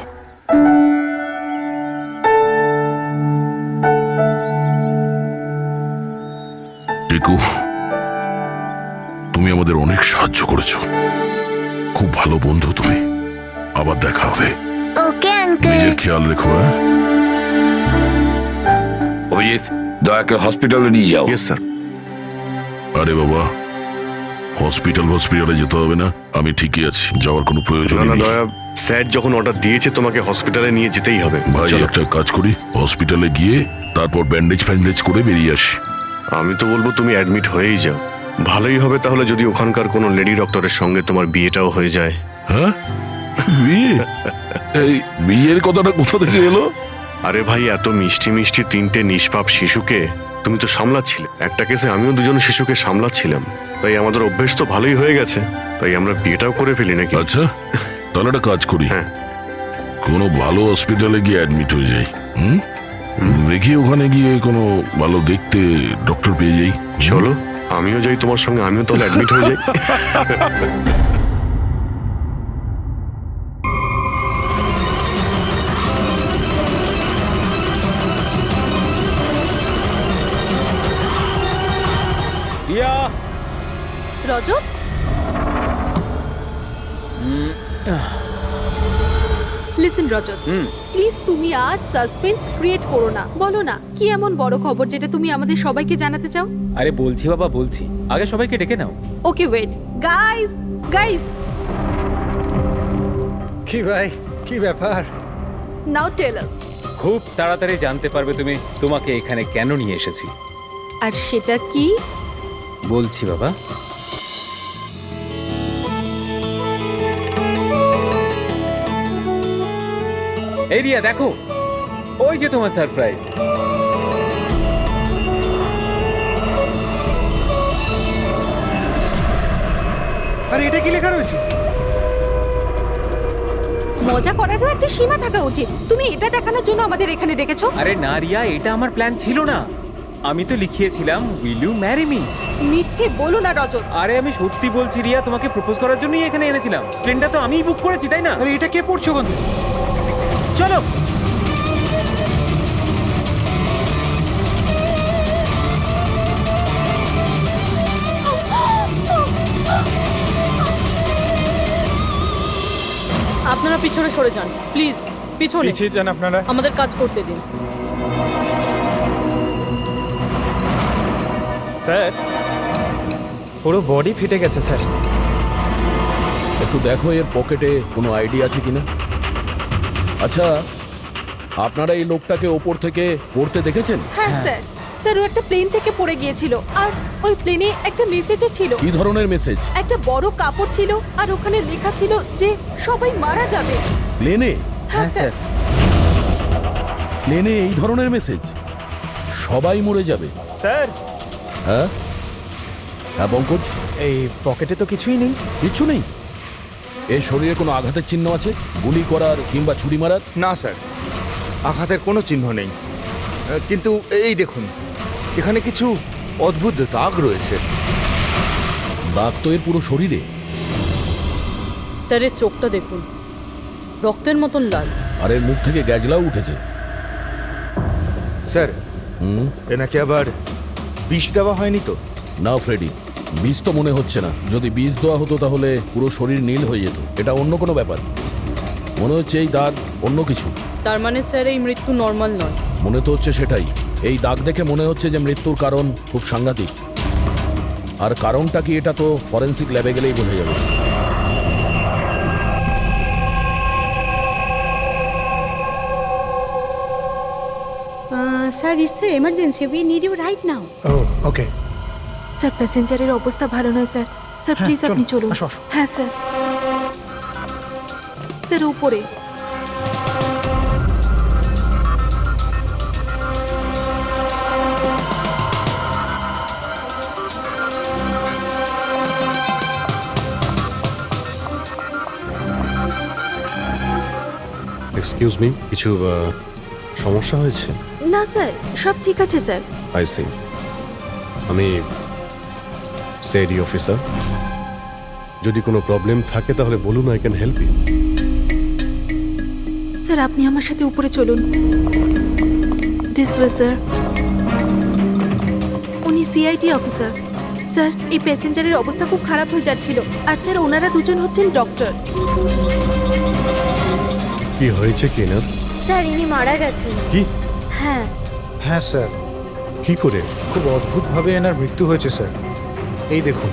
টিকু, তুমি আমাদের অনেক সাহায্য করেছো, খুব ভালো বন্ধু তুমি। আবার দেখা হবে। Okay uncle. নিজের খেয়াল রেখো। হ্যাঁ, অভিজিৎ, দয়াকে হসপিটালে নিয়ে যাও। Yes sir. আরে বাবা, হসপিটালে যেতে হবে না, আমি ঠিকই আছি, যাওয়ার কোনো প্রয়োজন না না নেই। দয়া, স্যার যখন অর্ডার দিয়েছে তোমাকে হসপিটালে নিয়ে যেতেই হবে। ভাই, চলো। একটা কাজ করি, হসপিটালে গিয়ে তারপর ব্যান্ডেজ ফ্যান্ডেজ করে বেরিয়ে আসি। আমি তো বলবো তুমি অ্যাডমিট হয়েই যাও। ভালোই হবে তাহলে যদি ওখানকার কোনো লেডি ডক্টরের সঙ্গে তোমার বিয়েটাও হয়ে যায়। হ্যাঁ, বিয়ে? এই বিয়ের কথাটা কোথা থেকে এলো? আরে ভাই, এত মিষ্টি মিষ্টি তিনটে নিষ্পাপ শিশুকে তুমি তো সামলাচ্ছিলে। একটা কেসে আমিও দুজন শিশুকে সামলাচ্ছিলাম, তাই আমাদের অভ্যেস তো ভালোই হয়ে গেছে। তাই আমরা বিয়েটাও করে ফেলি নাকি? আচ্ছা, তাহলে একটা কাজ করি, হ্যাঁ, কোনো ভালো হসপিটালে গিয়ে অ্যাডমিট হয়ে যাই। দেখি ওখানে গিয়ে কোনো ভালো দেখতে ডক্টর পেয়ে যাই। চলো আমিও যাই তোমার সঙ্গে, আমিও তাহলে অ্যাডমিট হয়ে যাই। রজত, লিসেন রজত, প্লিজ তুমি আর সাসপেন্স ক্রিয়েট করো না। বলো না কি এমন বড় খবর যেটা তুমি আমাদের সবাইকে জানাতে চাও? আরে বলছি বাবা, বলছি, আগে সবাইকে ডেকে নাও। ওকে ওয়েট, গাইস গাইস, কি ভাই, কি ব্যাপার? নাও টেল আস। খুব তাড়াতাড়ি জানতে পারবে তুমি তোমাকে এখানে কেন নিয়ে এসেছি। আর সেটা কি? বলছি বাবা। এই রিয়া, দেখো, ওই যে তোমার সারপ্রাইজ। আরে এটা কি লেখা রয়েছে? মজা করারও একটা সীমা থাকা উচিত। তুমি এটা দেখানোর জন্য আমাদের এখানে ডেকেছো? আরে না রিয়া, এটা আমার প্ল্যান ছিল না। আমি তো লিখিয়েছিলাম উইল ইউ ম্যারি মি। মিথ্যে বলো না রজত। আরে আমি সত্যি বলছি রিয়া, তোমাকে প্রপোজ করার জন্যই এখানে এনেছিলাম। ট্রেনটা তো আমিই বুক করেছি, তাই না? আরে এটা কে পড়ছো কোন? চলো। আপনারা পিছনে সরে যান প্লিজ, পিছনে পিছিয়ে যান আপনারা। আমাদের কাজ করতে দিন। স্যার পুরো বডি ফেটে গেছে স্যার। একটু দেখো এর পকেটে কোনো আইডি আছে কিনা। আচ্ছা, আপনারা এই লোকটাকে ওপর থেকে পড়তে দেখেছেন? হ্যাঁ স্যার, স্যার ও একটা প্লেন থেকে পড়ে গিয়েছিল আর ওই প্লেনে একটা মেসেজও ছিল। কি ধরনের মেসেজ? একটা বড় কাপড় ছিল আর ওখানে লেখা ছিল যে সবাই মারা যাবে। প্লেনে? হ্যাঁ স্যার। প্লেনে এই ধরনের মেসেজ? সবাই মরে যাবে? স্যার। হ্যাঁ হ্যাঁ পঙ্কজ, এই পকেটে তো কিছুই নেই। কিচ্ছু নেই? এই শরীরে কোনো আঘাতের চিহ্ন আছে, গুলি করার কিংবা ছুরি মারার? না স্যার, আঘাতের কোনো চিহ্ন নেই, কিন্তু এই দেখুন এখানে কিছু অদ্ভুত দাগ রয়েছে। দাগ তো এর পুরো শরীরে। স্যার এর চোখটা দেখুন, রক্তের মতন লাল। আর এর মুখ থেকে গ্যাজলাও উঠেছে। স্যার এনাকে আবার বিষ দেওয়া হয়নি তো? না ফ্রেডি, বিষ তো মনে হচ্ছে না। যদি বিষ দেওয়া হতো তাহলে পুরো শরীর নীল হয়ে যেত। এটা অন্য কোনো ব্যাপার। মনে হচ্ছে এই দাগ অন্য কিছু। তার মানে স্যার এই মৃত্যু নর্মাল নয়। মনে তো হচ্ছে সেটাই। এই দাগ দেখে মনে হচ্ছে যে মৃত্যুর কারণ খুব সাংঘাতিক। আর কারণটা কি এটা তো ফরেন্সিক ল্যাবে গেলেই বোঝা যাবে। Sir, it's emergency, we need you right now. Okay sir প্যাসেঞ্জারের অবস্থা ভালো নয় স্যার। স্যার প্লিজ আপনি চলুন। হ্যাঁ স্যার। স্যার উপরে। এক্সকিউজ মি, কিছু সমস্যা হয়েছে? না স্যার, সব ঠিক আছে স্যার। I see. আমি সিআইডি অফিসার। যদি কোনো প্রবলেম থাকে তাহলে বলুন, I can help you. Sir আপনি আমার সাথে উপরে চলুন। This way sir. উনি সিআইডি অফিসার। স্যার এই প্যাসেঞ্জারের অবস্থা খুব খারাপ হয়ে যাচ্ছিল। আর স্যার ওনারা দুজন হচ্ছেন ডক্টর। কি হয়েছে কি না? স্যার ইনি মারা গেছেন। কি? হ্যাঁ। হ্যাঁ স্যার। কি করে? খুব অদ্ভুতভাবে এনার মৃত্যু হয়েছে স্যার। এই দেখুন,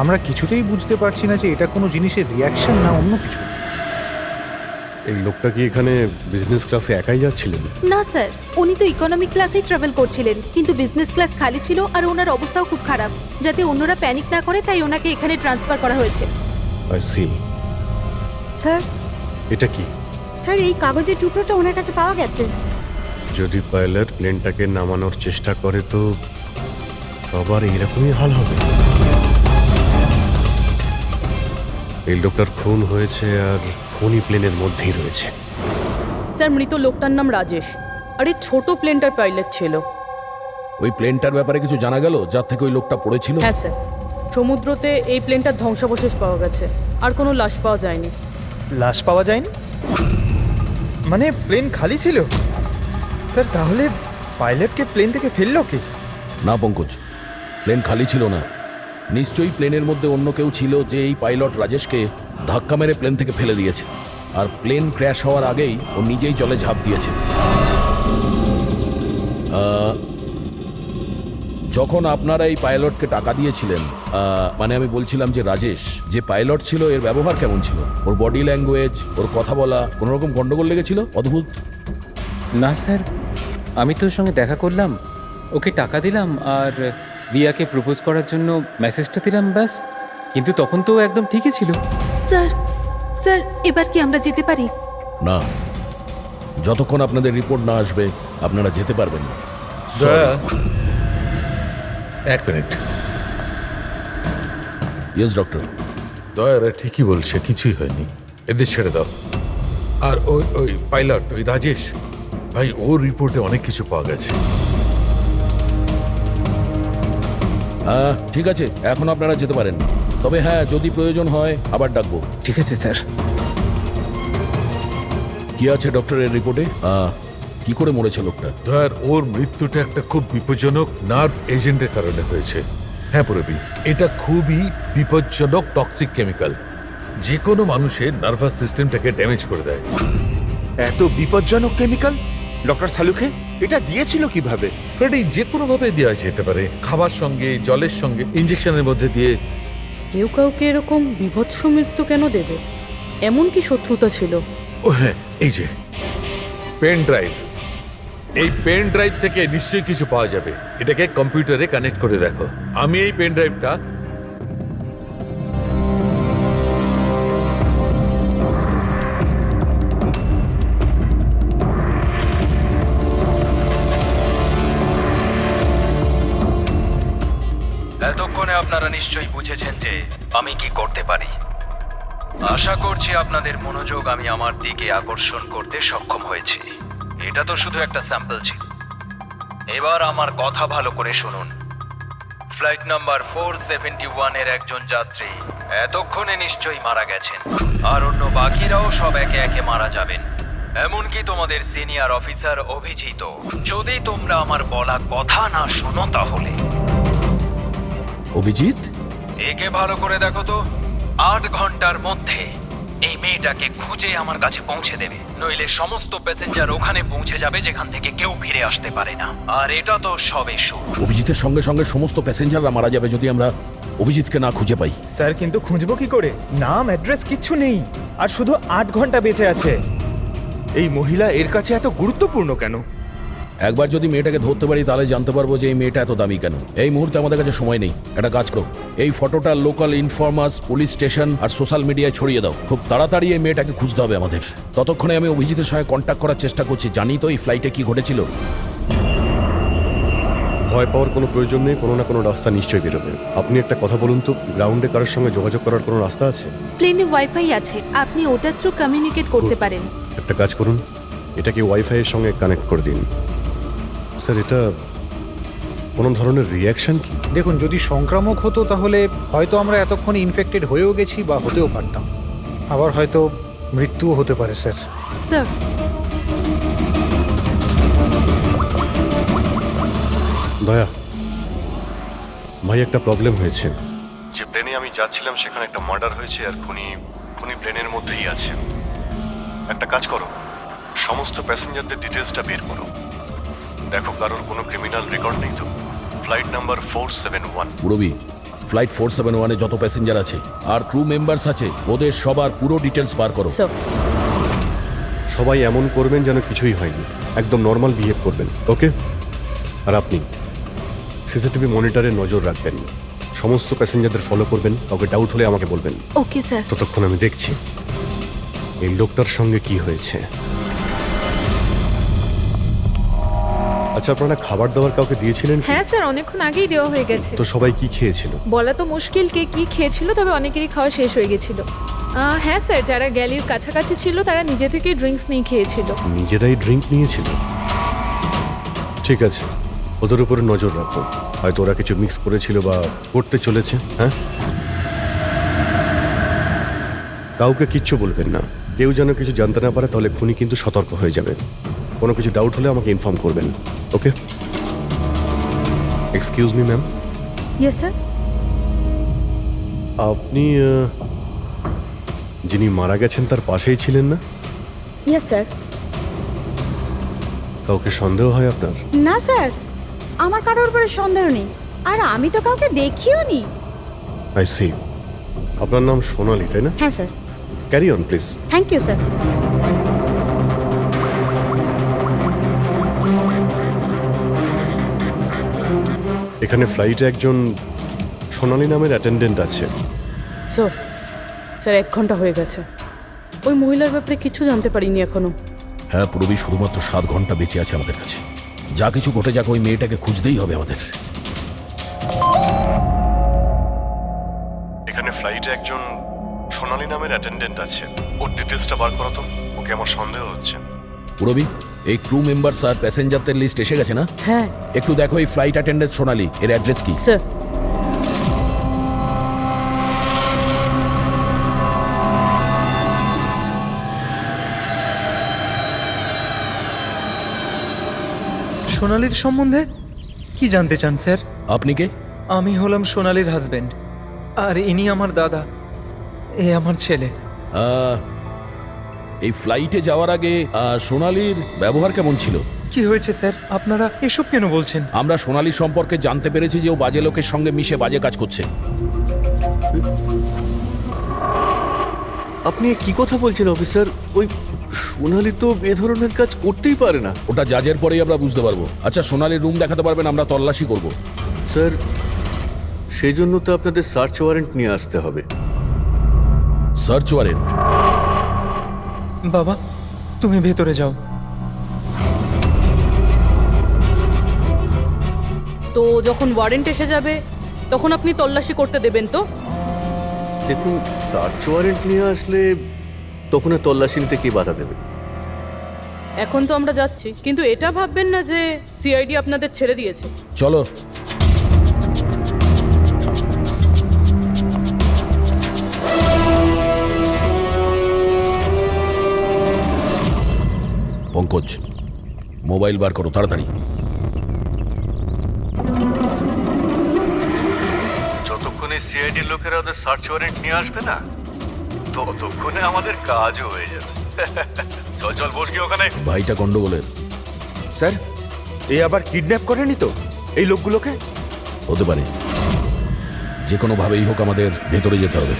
আমরা কিছুতেই বুঝতে পারছি না যে এটা কোনো জিনিসের রিয়াকশন না অন্য কিছু। এই লোকটা কি এখানে বিজনেস ক্লাসে একাই যাচ্ছিলেন? না স্যার, উনি তো ইকোনমিক ক্লাসেই ট্রাভেল করছিলেন, কিন্তু বিজনেস ক্লাস খালি ছিল আর ওনার অবস্থাও খুব খারাপ। যাতে অন্যরা প্যানিক না করে তাই ওনাকে এখানে ট্রান্সফার করা হয়েছে। I see. স্যার। এটা কি? স্যার এই কাগজের টুকরোটা ওনার কাছে পাওয়া গেছে। যদি পাইলট প্লেনটাকে নামানোর চেষ্টা করে তো আবার এইরকমই হাল হবে। এই লোকটার খুন হয়েছে আর খুনি প্লেনের মধ্যেই রয়েছে। স্যার মৃত লোকটার নাম রাজেশ, আর এই ছোট প্লেনটার পাইলট ছিল। ওই প্লেনটার ব্যাপারে কিছু জানা গেল যার থেকে ওই লোকটা পড়েছিল? হ্যাঁ স্যার, সমুদ্রতে এই প্লেনটার ধ্বংসাবশেষ পাওয়া গেছে, আর কোনো লাশ পাওয়া যায়নি। লাশ পাওয়া যায়নি মানে প্লেন খালি ছিল? স্যার তাহলে পাইলটকে প্লেন থেকে ফেললো কি? না পঙ্কজ, প্লেন খালি ছিল না। নিশ্চয়ই প্লেনের মধ্যে অন্য কেউ ছিল যে এই পাইলট রাজেশকে ধাক্কা মেরে প্লেন থেকে ফেলে দিয়েছে। আর প্লেন ক্র্যাশ হওয়ার আগেই ও নিজেই জলে ঝাঁপ দিয়েছে। যখন আপনারা এই পাইলটকে টাকা দিয়েছিলেন, মানে আমি বলছিলাম যে রাজেশ যে পাইলট ছিল এর ব্যবহার কেমন ছিল? ওর বডি ল্যাঙ্গুয়েজ, ওর কথা বলা, কোনো রকম গন্ডগোল লেগেছিল? অদ্ভুত। না স্যার, আমি তো ওর সঙ্গে দেখা করলাম, ওকে টাকা দিলাম আর রিয়াকে প্রপোজ করার জন্য মেসেজটা দিলাম, ব্যাস। কিন্তু তখন তো একদম ঠিকই ছিল। স্যার, স্যার এবার কি আমরা যেতে পারি? না, যতক্ষণ আপনাদের রিপোর্ট না আসবে আপনারা যেতে পারবেন না। এক মিনিট। Yes doctor. দয়ারা ঠিকই বলছে, কিছুই হয়নি, এদের ছেড়ে দাও। আর ওই পাইলট, ওই রাজেশ ভাই, ওর রিপোর্টে অনেক কিছু পাওয়া গেছে। হ্যাঁ ঠিক আছে, এখন আপনারা যেতে পারেন। তবে হ্যাঁ, যদি প্রয়োজন হয় আবার ডাকবো। ঠিক আছে স্যার। কি আছে ডক্টরের রিপোর্টে? কি করে মরেছে লোকটা? দয়ার, ওর মৃত্যুটা একটা খুব বিপজ্জনক নার্ভ এজেন্টের কারণে হয়েছে। হ্যাঁ পুরবি, এটা খুবই বিপজ্জনক টক্সিক কেমিক্যাল, যে কোনো মানুষের নার্ভাস সিস্টেমটাকে ড্যামেজ করে দেয়। এত বিপজ্জনক কেমিক্যাল ডক্টর সালুকে এটা দিয়েছিল কিভাবে? ফ্রেডি, যে কোনো ভাবে দেওয়া যেতে পারে, খাবার সঙ্গে, জলের সঙ্গে, ইঞ্জেকশনের মধ্যে দিয়ে। কেউ কাউকে এরকম বিভৎস মৃত্যু কেন দেবে? এমন কি শত্রুতা ছিল? ও হ্যাঁ, এই যে পেন ড্রাইভ, এই পেন ড্রাইভ থেকে নিশ্চয়ই কিছু পাওয়া যাবে। এটাকে কম্পিউটারে কানেক্ট করে দেখো। আমি এই পেন ড্রাইভটা এতক্ষণে আপনারা নিশ্চয়ই বুঝেছেন যে আমি কি করতে পারি। আশা করছি আপনাদের মনোযোগ আমি আমার দিকে আকর্ষণ করতে সক্ষম হয়েছি। এটা তো শুধু একটা স্যাম্পল ছিল। এবার আমার কথা ভালো করে শুনুন। ফ্লাইট নাম্বার 471 এর একজন যাত্রী এতক্ষণে নিশ্চয়ই মারা গেছেন, আর অন্য বাকিরাও সব একে একে মারা যাবেন, এমনকি তোমাদের সিনিয়র অফিসার অভিজিৎ। যদি তোমরা আমার বলা কথা না শোনো তাহলে। অভিজিৎ, একে ভালো করে দেখো তো। 8 ঘন্টার মধ্যে এই মেয়েটাকে খুঁজে আমার কাছে পৌঁছে দেবে, নইলে সমস্ত প্যাসেঞ্জার ওখানে পৌঁছে যাবে যেখান থেকে কেউ ফিরে আসতে পারে না। আর এটা তো সবে শুরু। অভিজিতের সঙ্গে সঙ্গে সমস্ত প্যাসেঞ্জাররা মারা যাবে যদি আমরা অভিজিৎকে না খুঁজে পাই। স্যার, কিন্তু খুঁজবো কি করে? নাম, অ্যাড্রেস কিচ্ছু নেই, আর শুধু 8 ঘন্টা বেঁচে আছে। এই মহিলা এর কাছে এত গুরুত্বপূর্ণ কেন? একবার যদি মেয়েটাকে ধরতে পারি তাহলে জানতে পারবো যে এই মেয়েটা এত দামি কেন। এই মুহূর্তে আমাদের কাছে সময় নেই। একটা কাজ করো, এই ফটোটা লোকাল ইনফরমার্স, পুলিশ স্টেশন আর সোশ্যাল মিডিয়ায় ছড়িয়ে দাও। খুব তাড়াতাড়ি এই মেয়েটাকে খুঁজতে হবে আমাদের। ততক্ষণে আমি অভিজিতের সঙ্গে কন্ট্যাক্ট করার চেষ্টা করছি। জানি তো এই ফ্লাইটে কি ঘটেছিল। ভয় পাওয়ার কোনো প্রয়োজন নেই, কোনো না কোনো রাস্তা নিশ্চয়ই বেরোবে। আপনি একটা কথা বলুন তো, গ্রাউন্ডে কারোর সঙ্গে যোগাযোগ করার কোনো রাস্তা আছে? প্লেনে ওয়াইফাই আছে, আপনি ওটার থ্রু কমিউনিকেট করতে পারেন। একটা কাজ করুন, এটাকে ওয়াইফাই এর সঙ্গে কানেক্ট করে দিন। স্যার, এটা কোনো ধরনের রিয়াকশন কি? দেখুন, যদি সংক্রামক হতো তাহলে হয়তো আমরা এতক্ষণে ইনফেক্টেড হয়েও গেছি বা হতেও পারতাম। আবার হয়তো মৃত্যুও হতে পারে স্যার। স্যার, দয়া ভাই, একটা প্রবলেম হয়েছে। যে প্লেনে আমি যাচ্ছিলাম সেখানে একটা মার্ডার হয়েছে, আর খুনি প্লেনের মধ্যেই আছে। একটা কাজ করো, সমস্ত প্যাসেঞ্জারদের ডিটেলসটা বের করো। দেখো কারোর কোনো ক্রিমিনাল রেকর্ড নেই তো। Flight number 471। পুরবি, ফ্লাইট 471-এ যত প্যাসেঞ্জার আছে আর ক্রু মেম্বার্স আছে, ওদের সবার পুরো ডিটেলস বার করো। সবাই এমন করবেন যেন কিছুই হয়নি, একদম নর্মাল বিহেভ করবেন, ওকে? আর আপনি সিসিটিভি মনিটরে নজর রাখবেন, সমস্ত প্যাসেঞ্জারদের ফলো করবেন। কাউকে ডাউট হলে আমাকে বলবেন। Okay sir. ততক্ষণ আমি দেখছি এই লোকটার সঙ্গে কি হয়েছে। আচ্ছা, আপনারা খাবার দাবার কাউকে দিয়েছিলেন কি? হ্যাঁ স্যার, অনেকক্ষণ আগেই দেওয়া হয়ে গেছে। তো সবাই কি খেয়েছিল? বলা তো মুশকিল কে কি খেয়েছিল, তবে অনেকেরই খাওয়া শেষ হয়ে গেছিল। হ্যাঁ স্যার, যারা গ্যালির কাছাকাছি ছিল তারা নিজে থেকে ড্রিঙ্কস নিয়ে খেয়েছিল। নিজেরাই ড্রিঙ্ক নিয়েছিল? ঠিক আছে, ওদের উপরে নজর রাখো। হয়তো ওরা কিছু মিক্স করেছিল বা করতে চলেছে। হ্যাঁ, কাউকে কিচ্ছু বলবেন না। কেউ যেন কিছু জানতে না পারে, তাহলে খুনি কিন্তু সতর্ক হয়ে যাবে। কোনো কিছু ডাউট হলে আমাকে ইনফর্ম করবেন, okay? Excuse me ma'am. Yes sir. আপনি যিনি মারা গেছেন তার পাশেই ছিলেন না? Yes sir. কাউকে সন্দেহ হয় আপনার? না স্যার, আমার কারোর উপরে সন্দেহ নেই, আর আমি তো কাউকে দেখিও নি। I see. আপনার নাম সোনালি, তাই না? হ্যাঁ sir. Carry on please. Thank you sir. এখানে ফ্লাইটে একজন সোনালি নামের অ্যাটেন্ডেন্ট আছে। স্যার 1 ঘন্টা হয়ে গেছে, ওই মহিলার ব্যাপারে কিছু জানতে পারিনি এখনো। হ্যাঁ পুরবি, শুধুমাত্র 7 ঘন্টা বেঁচে আছে আমাদের কাছে। যা কিছু ঘটে যাক, ওই মেয়েটাকে খুঁজতেই হবে আমাদের। এখানে ফ্লাইটে একজন সোনালি নামের অ্যাটেন্ডেন্ট আছে, ওর ডিটেলসটা বার করো তো, ওকে আমার সন্দেহ হচ্ছে। পুরবি, এই ক্রু মেম্বারস আর প্যাসেঞ্জারদের লিস্ট এসে গেছে না? হ্যাঁ। একটু দেখো এই ফ্লাইট অ্যাটেন্ডেন্ট সোনালি, এর অ্যাড্রেস কি? স্যার, সোনালির সম্বন্ধে কি জানতে চান স্যার? আপনি কে? আমি হলাম সোনালির হাজবেন্ড, আর ইনি আমার দাদা, এ আমার ছেলে। এই ফ্লাইটে যাওয়ার আগে সোনালির ব্যবহার কেমন ছিল? কি হয়েছে স্যার, আপনারা এসব কেন বলছেন? আমরা সোনালির সম্পর্কে জানতে পেরেছি যে ও বাজে লোকের সঙ্গে মিশে বাজে কাজ করছে। আপনি কি কথা বলছেন অফিসার? ওই সোনালি তো এ ধরনের কাজ করতেই পারে না। ওটা জাজের পরেই আমরা বুঝতে পারবো। আচ্ছা, সোনালির রুম দেখাতে পারবেন? আমরা তল্লাশি করব। স্যার, সেই জন্য তো আপনাদের সার্চ ওয়ারেন্ট নিয়ে আসতে হবে। Search warrant? বাবা, তুমি ভেতরে যাও। তো যখন ওয়ারেন্ট এসে যাবে তখন আপনি তল্লাশি করতে দেবেন তো? দেখুন, সার্চ ওয়ারেন্ট নিয়ে আসলে তখন তল্লাশি নিতে কে বাধা দেবে? এখন তো আমরা যাচ্ছি, কিন্তু এটা ভাববেন না যে সিআইডি আপনাদের ছেড়ে দিয়েছে। চলো। পঙ্কজ, মোবাইল বার করো তাড়াতাড়ি। যতক্ষণে সিআইডির লোকেরা ওদের সার্চ ওয়ারেন্ট নিয়ে আসবে না, ততক্ষণে আমাদের কাজও হয়ে যাবে। চল চল, বস গিয়ে ওখানে। ভাইটা গন্ডগোলের। স্যার, এ আবার কিডন্যাপ করেনি তো এই লোকগুলোকে? হতে পারে। যে কোনো ভাবেই হোক আমাদের ভেতরে যেতে হবে।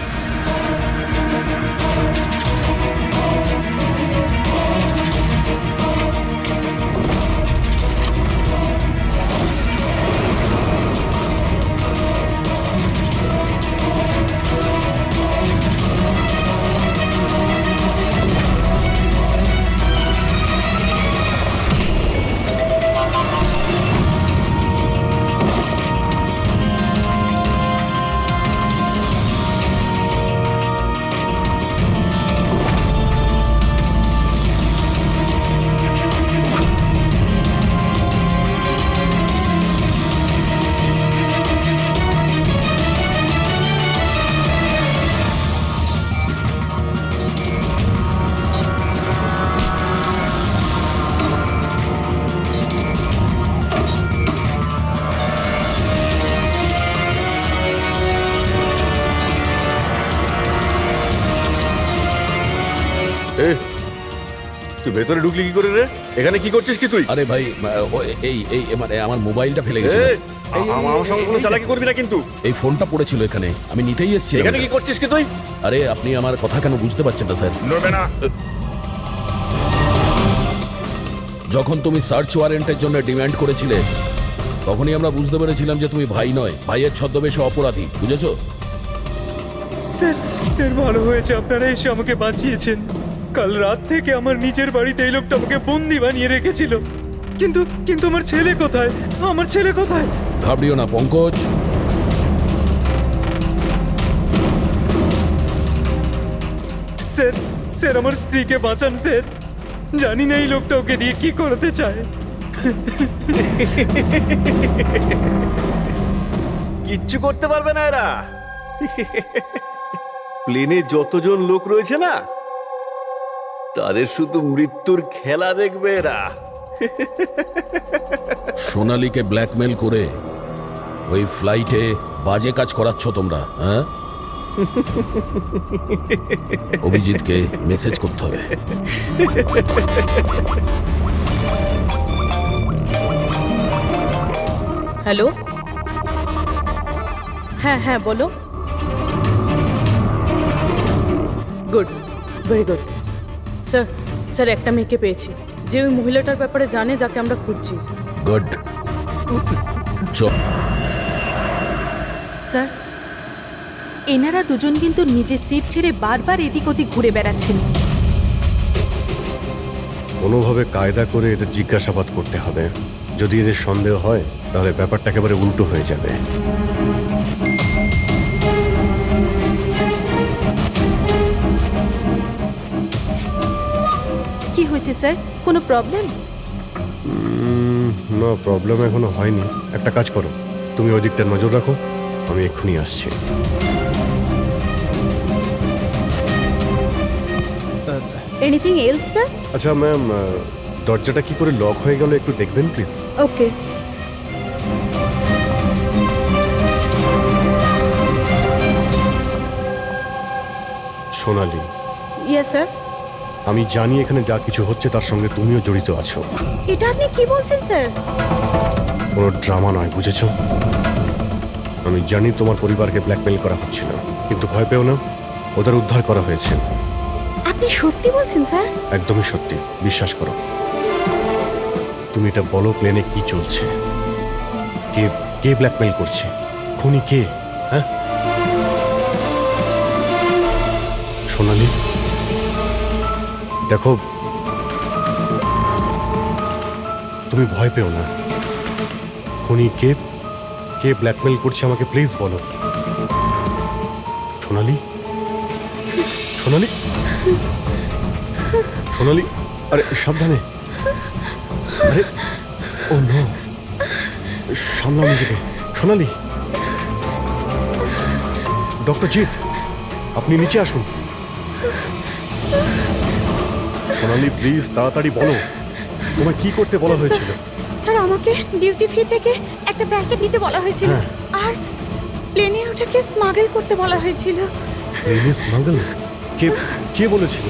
তুই ভেতরে ঢুকলি কি করে রে? এখানে কি করছিস কি তুই? আরে ভাই, এই এই মানে আমার মোবাইলটা ফেলে গেছে। আমার সঙ্গে কোনো চালাকি করবি না কিন্তু। এই ফোনটা পড়েছিল এখানে, আমি নিতেই এসেছিলাম। এখানে কি করছিস কি তুই? আরে আপনি আমার কথা কেন বুঝতে পারছেন না স্যার? নড়বে না। যখন তুমি সার্চ ওয়ারেন্টের জন্য ডিমান্ড করেছিলে তখনই আমরা বুঝতে পেরেছিলাম যে তুমি ভাই নয়, ভাইয়ের ছদ্মবেশে অপরাধী। বুঝেছো? স্যার, স্যার ভালো হয়েছে আপনারা এসে আমাকে বাঁচিয়েছেন। কাল রাত থেকে আমার নিজের বাড়িতে এই লোকটা আমাকে বন্দি বানিয়ে রেখেছিল। কিন্তু কিন্তু আমার ছেলে কোথায়? আমার ছেলে কোথায়? ঘাবড়িও না পঙ্কজ। স্যার, স্যার আমার স্ত্রীকে বাঁচান স্যার। জানি না এই লোকটা ওকে দিয়ে কি করতে চায়। কিচ্ছু করতে পারবে না এরা। প্লেনে যতজন লোক রয়েছে না, তাদের শুধু মৃত্যুর খেলা দেখবে এরা। সোনালীকে ব্ল্যাকমেল করে ওই ফ্লাইটে বাজে কাজ করাচ্ছ তোমরা, হ্যাঁ? অভিজিৎকে মেসেজ করতে হবে। হ্যালো, হ্যাঁ হ্যাঁ বলো। Good, very good. Sir, sir একটা মেয়েকে পেয়েছি যে ওই মহিলাটার ব্যাপারে জানে যাকে আমরা খুঁজছি। গুড। স্যার, এনারা দুজন কিন্তু নিজের সিট ছেড়ে বারবার এদিক ওদিক ঘুরে বেড়াচ্ছেন। কোনোভাবে কায়দা করে এদের জিজ্ঞাসাবাদ করতে হবে। যদি এদের সন্দেহ হয় তাহলে ব্যাপারটা একেবারে উল্টো হয়ে যাবে। কি হয়েছে স্যার, কোনো প্রবলেম? না, প্রবলেম এখনো হয়নি। একটা কাজ করো, তুমি ওই দিকটা নজর রাখো, আমি এক্ষুনি আসছি। Anything else sir? আচ্ছা ম্যাম, দরজাটা কি করে লক হয়ে গেল একটু দেখবেন please? Okay. Sonali. Yes sir. আমি জানি এখানে যা কিছু হচ্ছে তার সঙ্গে তুমিও জড়িত আছো। এটা আপনি কি বলছেন স্যার? কোনো ড্রামা নয়, বুঝেছো? আমি জানি তোমার পরিবারকে ব্ল্যাকমেল করা হচ্ছিল, কিন্তু ভয় পেও না, ওদের উদ্ধার করা হয়েছে। আপনি সত্যি বলছেন স্যার? একদমই সত্যি, বিশ্বাস করো। তুমি এটা বলো, প্লেনে কি চলছে? কে কে ব্ল্যাকমেল করছে? খুনি কে? হ্যাঁ সোনালি, দেখো তুমি ভয় পেও না। খুনি কে, কে ব্ল্যাকমেল করছে আমাকে প্লিজ বলো। সোনালি, সোনালি, সোনালি, আরে সাবধানে। আরে ও নো, সামলাও নিজেকে। সোনালি, ডক্টর জিৎ, আপনি নিচে আসুন। সোনালি প্লিজ তাড়াতাড়ি বলো, তোমায় কি করতে বলা হয়েছিল? স্যার আমাকে ডিউটি ফ্রি থেকে একটা প্যাকেট নিতে বলা হয়েছিল, আর প্লেনে ওটাকে স্মাগল করতে বলা হয়েছিল। প্লেনে স্মাগল? কে কে বলেছিল?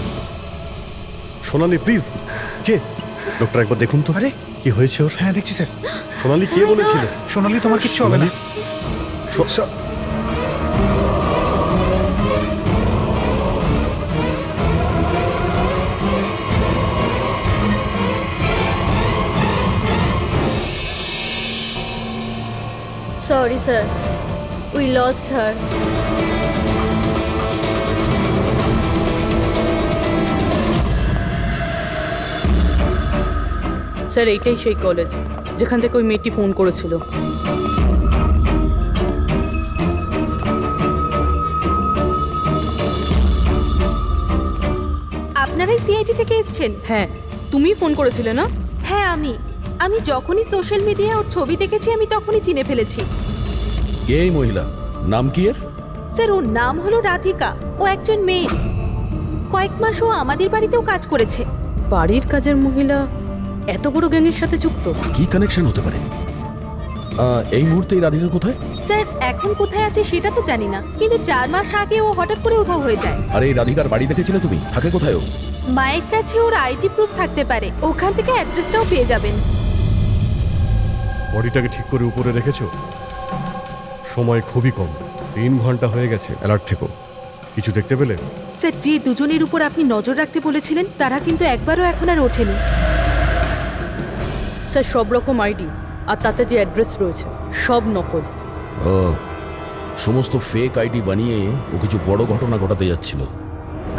সোনালি প্লিজ, কে? ডক্টর একবার দেখুন তো। আরে কি হয়েছে ওর? হ্যাঁ দেখছি স্যার। সোনালি কে বলেছিল? সোনালি, তোমার কিচ্ছু হবে না। Sorry, sir. We lost her. Sir এইটাই সেই কলেজ যেখান থেকে ওই মেয়েটি ফোন করেছিল। আপনারাই সিআইটি থেকে এসেছেন? হ্যাঁ, তুমি ফোন করেছিলে না? হ্যাঁ, আমি যখনই সোশ্যাল মিডিয়ায় ওর ছবি দেখেছি আমি তখনই চিনে ফেলেছি। কে এই মহিলা? নাম কি এর? স্যার ওর নাম হলো রাধিকা। ও একজন মেয়ে। কয়েক মাস ও আমাদের বাড়িতেও কাজ করেছে। বাড়ির কাজের মহিলা এত বড় গ্যাংয়ের সাথে যুক্ত? কি কানেকশন হতে পারে? এই মুহূর্তে এই রাধিকা কোথায়? স্যার এখন কোথায় আছে সেটা তো জানি না, কিন্তু 4 মাস আগে ও হঠাৎ করে উধাও হয়ে যায়। আরে এই রাধিকার বাড়ি দেখেছিলে তুমি? থাকে কোথায় ও? মায়ের কাছে ওর আইডি প্রুফ থাকতে পারে, ওখান থেকে অ্যাড্রেসটাও পেয়ে যাবেন। বডিটাকে ঠিক করে উপরে রেখেছো? সময় খুবই কম, 3 ঘন্টা হয়ে গেছে। অ্যালার্ট থেকো। কিছু দেখতে পেলে? স্যার যে দুজনের উপর আপনি নজর রাখতে বলেছিলেন তারা কিন্তু একবারও এখন আর ওঠেনি। স্যার সব রকম আইডি আর তাতে যে অ্যাড্রেস রয়েছে সব নকল। ও, সমস্ত ফেক আইডি বানিয়ে ও কিছু বড় ঘটনা ঘটাতে যাচ্ছিল।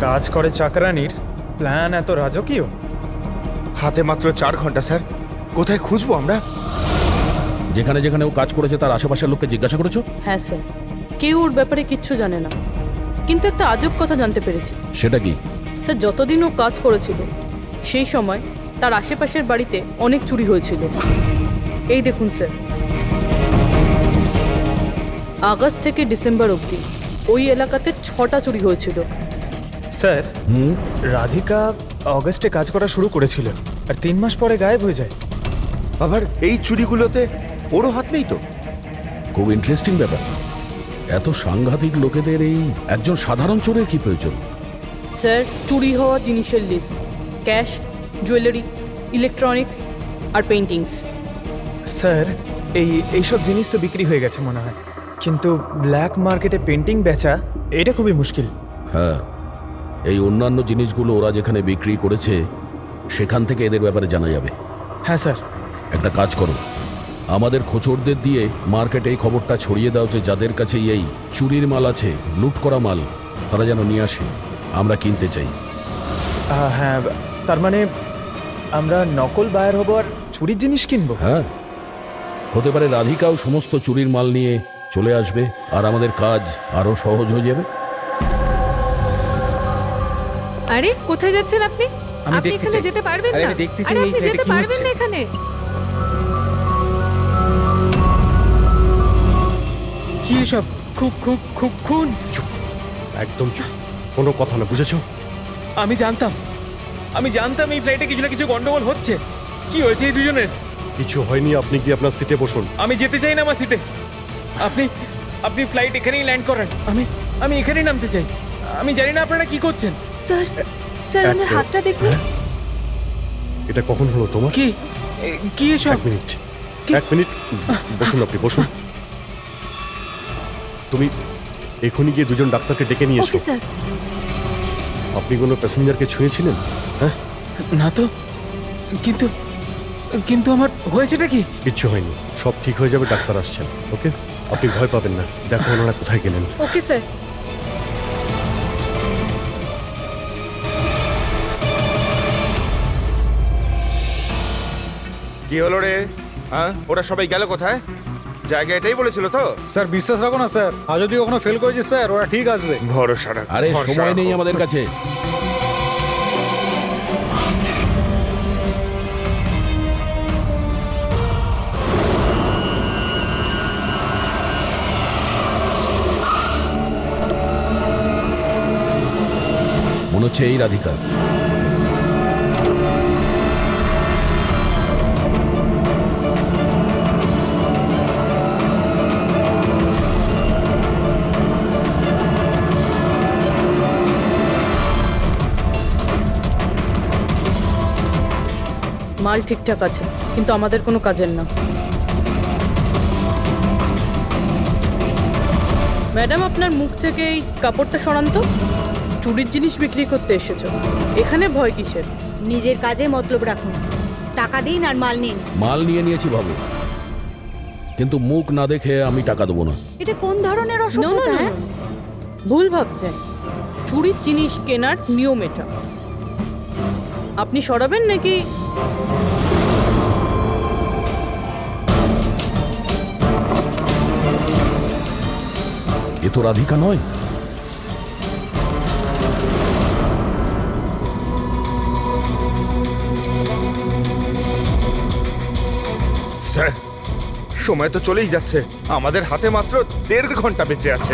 কাজ করে চাকরানির প্ল্যান এত রাজকীয়? হাতে মাত্র 4 ঘন্টা স্যার, কোথায় খুঁজবো আমরা? যেখানে যেখানে ও কাজ করেছে তার আশেপাশের লোককে জিজ্ঞাসা করেছো? হ্যাঁ স্যার, কেউ ওর ব্যাপারে কিচ্ছু জানে না, কিন্তু একটা আজব কথা জানতে পেরেছি। সেটা কি? স্যার যতদিন ও কাজ করেছিল সেই সময় তার আশেপাশের বাড়িতে অনেক চুরি হয়েছিল। এই দেখুন স্যার, আগস্ট থেকে ডিসেম্বর অবধি ওই এলাকাতে 6টা চুরি হয়েছিল। স্যার রাধিকা অগস্টে কাজ করা শুরু করেছিল আর 3 মাস পরে গায়েব হয়ে যায়। আবার এই চুরিগুলোতে ওরও হাত নেই তো? খুব ইন্টারেস্টিং ব্যাপার। এত সাংঘাতিক লোকেদের এই একজন সাধারণ চোরের কি প্রয়োজন? স্যার চুরি হওয়া জিনিসের লিস্ট: ক্যাশ, জুয়েলারি, ইলেকট্রনিক্স আর পেইন্টিংস। স্যার এইসব জিনিস তো বিক্রি হয়ে গেছে মনে হয়, কিন্তু ব্ল্যাক মার্কেটে পেন্টিং বেচা এটা খুবই মুশকিল। হ্যাঁ, এই অন্যান্য জিনিসগুলো ওরা যেখানে বিক্রি করেছে সেখান থেকে এদের ব্যাপারে জানা যাবে। হ্যাঁ স্যার। একটা কাজ করো, আমাদের খোঁচরদের দিয়ে মার্কেটে এই খবরটা ছড়িয়ে দাও যে যাদের কাছে এই চুরির মাল আছে, লুট করা মাল, তারা যেন নিয়ে আসে, আমরা কিনতে চাই। হ্যাঁ, তার মানে আমরা নকল বায়ার হব আর চুরির জিনিস কিনবো? হ্যাঁ, হতে পারে রাধিকাও সমস্ত চুরির মাল নিয়ে চলে আসবে আর আমাদের কাজ আরো সহজ হয়ে যাবে। আরে কোথায় যাচ্ছেন আপনি? আমি আপনি দেখতে এখানে চাই। যেতে পারবেন আরে না। আমি দেখতেছি আরে এই আপনি ফ্ল্যাটে যেতে কি পারবেন হচ্ছে। না এখানে। কি এসব? খুন? চুপ, একদম চুপ, কোনো কথা না, বুঝেছো? আমি জানতাম এই ফ্লাইটে কিছু না কিছু গন্ডগোল হচ্ছে। কি হয়েছে এই দুজনের? কিছু হয়নি, আপনি কি আপনার সিটে বসুন। আমি যেতে চাই না আমার সিটে। আপনি ফ্লাইট এখানেই ল্যান্ড করান। আমি এখানেই নামতে চাই। আমি জানি না আপনারা কি করছেন। স্যার স্যার ওনার হাতটা দেখুন। এটা কখন হলো তোমার? কি কি এসব? এক মিনিট বসুন, আপনি বসুন। তুমি এখনই গিয়ে দুজন ডাক্তারকে ডেকে নিয়ে এসো। Okay sir. আপনি কোনো প্যাসেঞ্জারকে ছুঁয়েছিলেন? হ্যাঁ, না তো, কিন্তু কিন্তু আমার হয়েছেটা কি? কিচ্ছু হয়নি, সব ঠিক হয়ে যাবে, ডাক্তার আসছেন। ওকে, আপনি ভয় পাবেন না। দেখো ওনারা কোথায় গেলেন। Okay sir. কি হলো রে? হ্যাঁ, ওরা সবাই গেল কোথায়? জায়গা এটাই বলেছিল তো? স্যার বিশ্বাস রাখো না স্যার, আর যদি কখনো ফেল করেছি স্যার ওরা ঠিক আসবে। ভরসা রাখো। আরে সময় নেই আমাদের কাছে। মনে হচ্ছে এই রাধিকা। মাল ঠিকঠাক আছে, কিন্তু আমাদের কোনো কাজের না। ম্যাডাম, আপনার মুখ থেকে এই কাপড়টা সরান তো। চুরির জিনিস বিক্রি করতে এসেছো, এখানে ভয় কিসের? নিজের কাজে মতলব রাখুন, টাকা দিন আর মাল নিন। মাল নিয়ে নিয়েছি বাবু, কিন্তু মুখ না দেখে আমি টাকা দেবো না। এটা কোন ধরনের অসভ্যতা? হ্যাঁ? ভুল ভাবছেন, চুরির জিনিস কেনার নিয়ম এটা। আপনি সরাবেন নাকি? এ তো রাধিকা নয়। স্যার, সময় তো চলেই যাচ্ছে, আমাদের হাতে মাত্র 1.5 ঘন্টা বেঁচে আছে।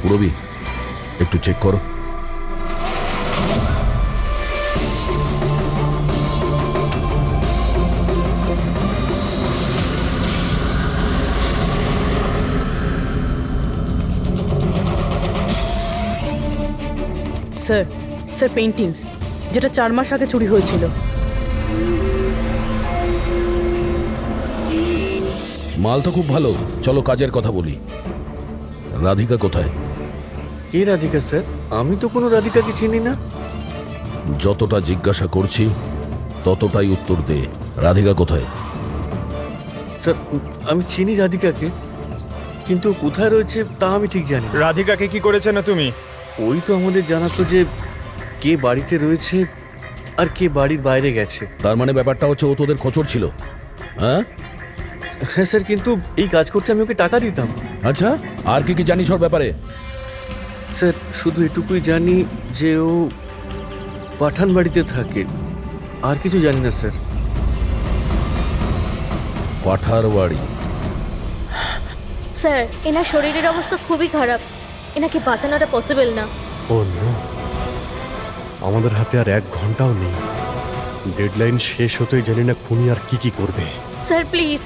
রবি, একটু চেক করো। স্যার, স্যার পেইন্টিংস, যেটা 4 মাস আগে চুরি হয়েছিল। মাল তো খুব ভালো, চলো কাজের কথা বলি। রাধিকা কোথায়? কে রাধিকা স্যার? আমি তো কোনো রাধিকাকে চিনি না। যতটা জিজ্ঞাসা করছি ততটাই উত্তর দে। রাধিকা কোথায়? স্যার আমি চিনি রাধিকাকে, কিন্তু কোথায় রয়েছে তা আমি ঠিক জানি। রাধিকাকে কি করেছে না তুমি? ওই তো আমাদের জানাতো যে কে বাড়িতে রয়েছে আর কে বাড়ির বাইরে গেছে। তার মানে ব্যাপারটা হচ্ছে ও তোদের খোঁচর ছিল, হ্যাঁ? হ্যাঁ স্যার, কিন্তু এই কাজ করতে আমি ওকে টাকা দিতাম। আচ্ছা, আর কি কি জানিস ওর ব্যাপারে? স্যার শুধু এটুকুই জানি যে ও পাঠান বাড়িতে থাকে, আর কিছু জানি না স্যার। পাঠার বাড়ি? স্যার, এনার শরীরের অবস্থা খুবই খারাপ, এনাকে বাঁচানোটা পসিবল না। ও নো, আমাদের হাতে আর 1 ঘন্টাও নেই। ডেডলাইন শেষ হতেই জানি না খুনি আর কি কি করবে। স্যার প্লিজ,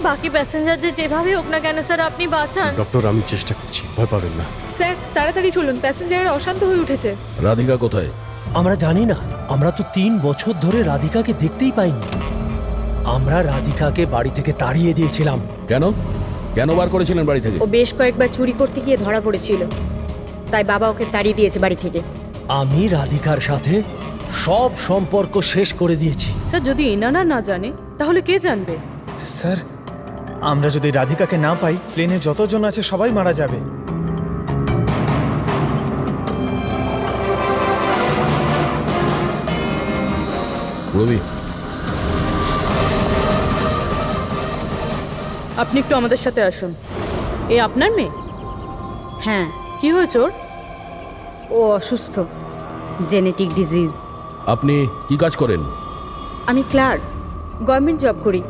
বাকি প্যাসেঞ্জারদের যেভাবে হোক না কেন স্যার আপনি বাঁচান। ডক্টর আমি চেষ্টা করছি, ভয় পাবেন না। স্যার তাড়াতাড়ি চলুন, প্যাসেঞ্জাররা অশান্ত হয়ে উঠেছে। রাধিকা কোথায়? আমরা জানি না, আমরা তো 3 বছর ধরে রাধিকাকে দেখতেই পাইনি। আমরা রাধিকাকে বাড়ি থেকে তাড়িয়ে দিয়েছিলাম। কেন কেন বার করেছিলেন বাড়ি থেকে? ও বেশ কয়েকবার চুরি করতে গিয়ে ধরা পড়েছিল, তাই বাবা ওকে তাড়িয়ে দিয়েছে বাড়ি থেকে। আমি রাধিকার সাথে সব সম্পর্ক শেষ করে দিয়েছি। স্যার, যদি এনারা না জানে তাহলে কে জানবে? স্যার, আমরা যদি রাধিকাকে না পাই, প্লেনে যতজন আছে সবাই মারা যাবে। রবি, আপনি একটু আমাদের সাথে আসুন। এ আপনার মেয়ে? হ্যাঁ। কি হয়েছে ওর? ও অসুস্থ, জেনেটিক ডিজিজ। আপনি কি কাজ করেন? আমি ক্লার্ক, গভর্নমেন্ট জব করি।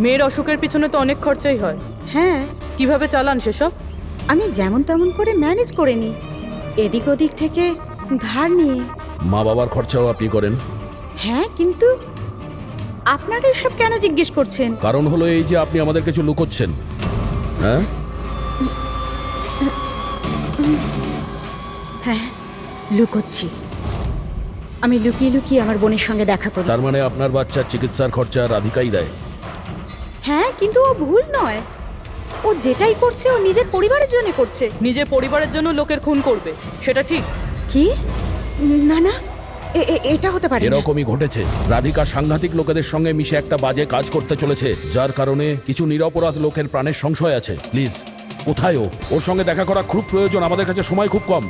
মেয়ের অসুখের পিছনে তো অনেক খরচাই হয়। হ্যাঁ। কিভাবে চালান সেসব? আমি যেমন তেমন করে ম্যানেজ করে নিই, এদিক ওদিক থেকে ধার নিয়ে। মা বাবার খরচাও আপনি করেন? হ্যাঁ, কিন্তু আপনারা এসব কেন জিজ্ঞেস করছেন? কারণ হলো এই যে আপনি আমাদের কিছু লুকোচ্ছেন। হ্যাঁ, হ্যাঁ, লুকোচ্ছি। আমি লুকিয়ে লুকিয়ে আমার বোনের সঙ্গে দেখা করি। তার মানে আপনার বাচ্চার চিকিৎসার খরচা রাধিকাই দেয়? হ্যাঁ, কিন্তু ও ভুল নয়। ও যেটাই করছে ও নিজের পরিবারের জন্য করছে। নিজের পরিবারের জন্য লোকের খুন করবে, সেটা ঠিক? কি? না না, এটা হতে পারে না। এরকমই ঘটেছে। রাধিকা সাংঘাতিক লোকেদের সঙ্গে মিশে একটা বাজে কাজ করতে চলেছে, যার কারণে কিছু নিরপরাধ লোকের প্রাণের সংশয় আছে। প্লিজ, কোথায় ও? ওর সঙ্গে দেখা করা খুব প্রয়োজন, আমাদের কাছে সময় খুব কম।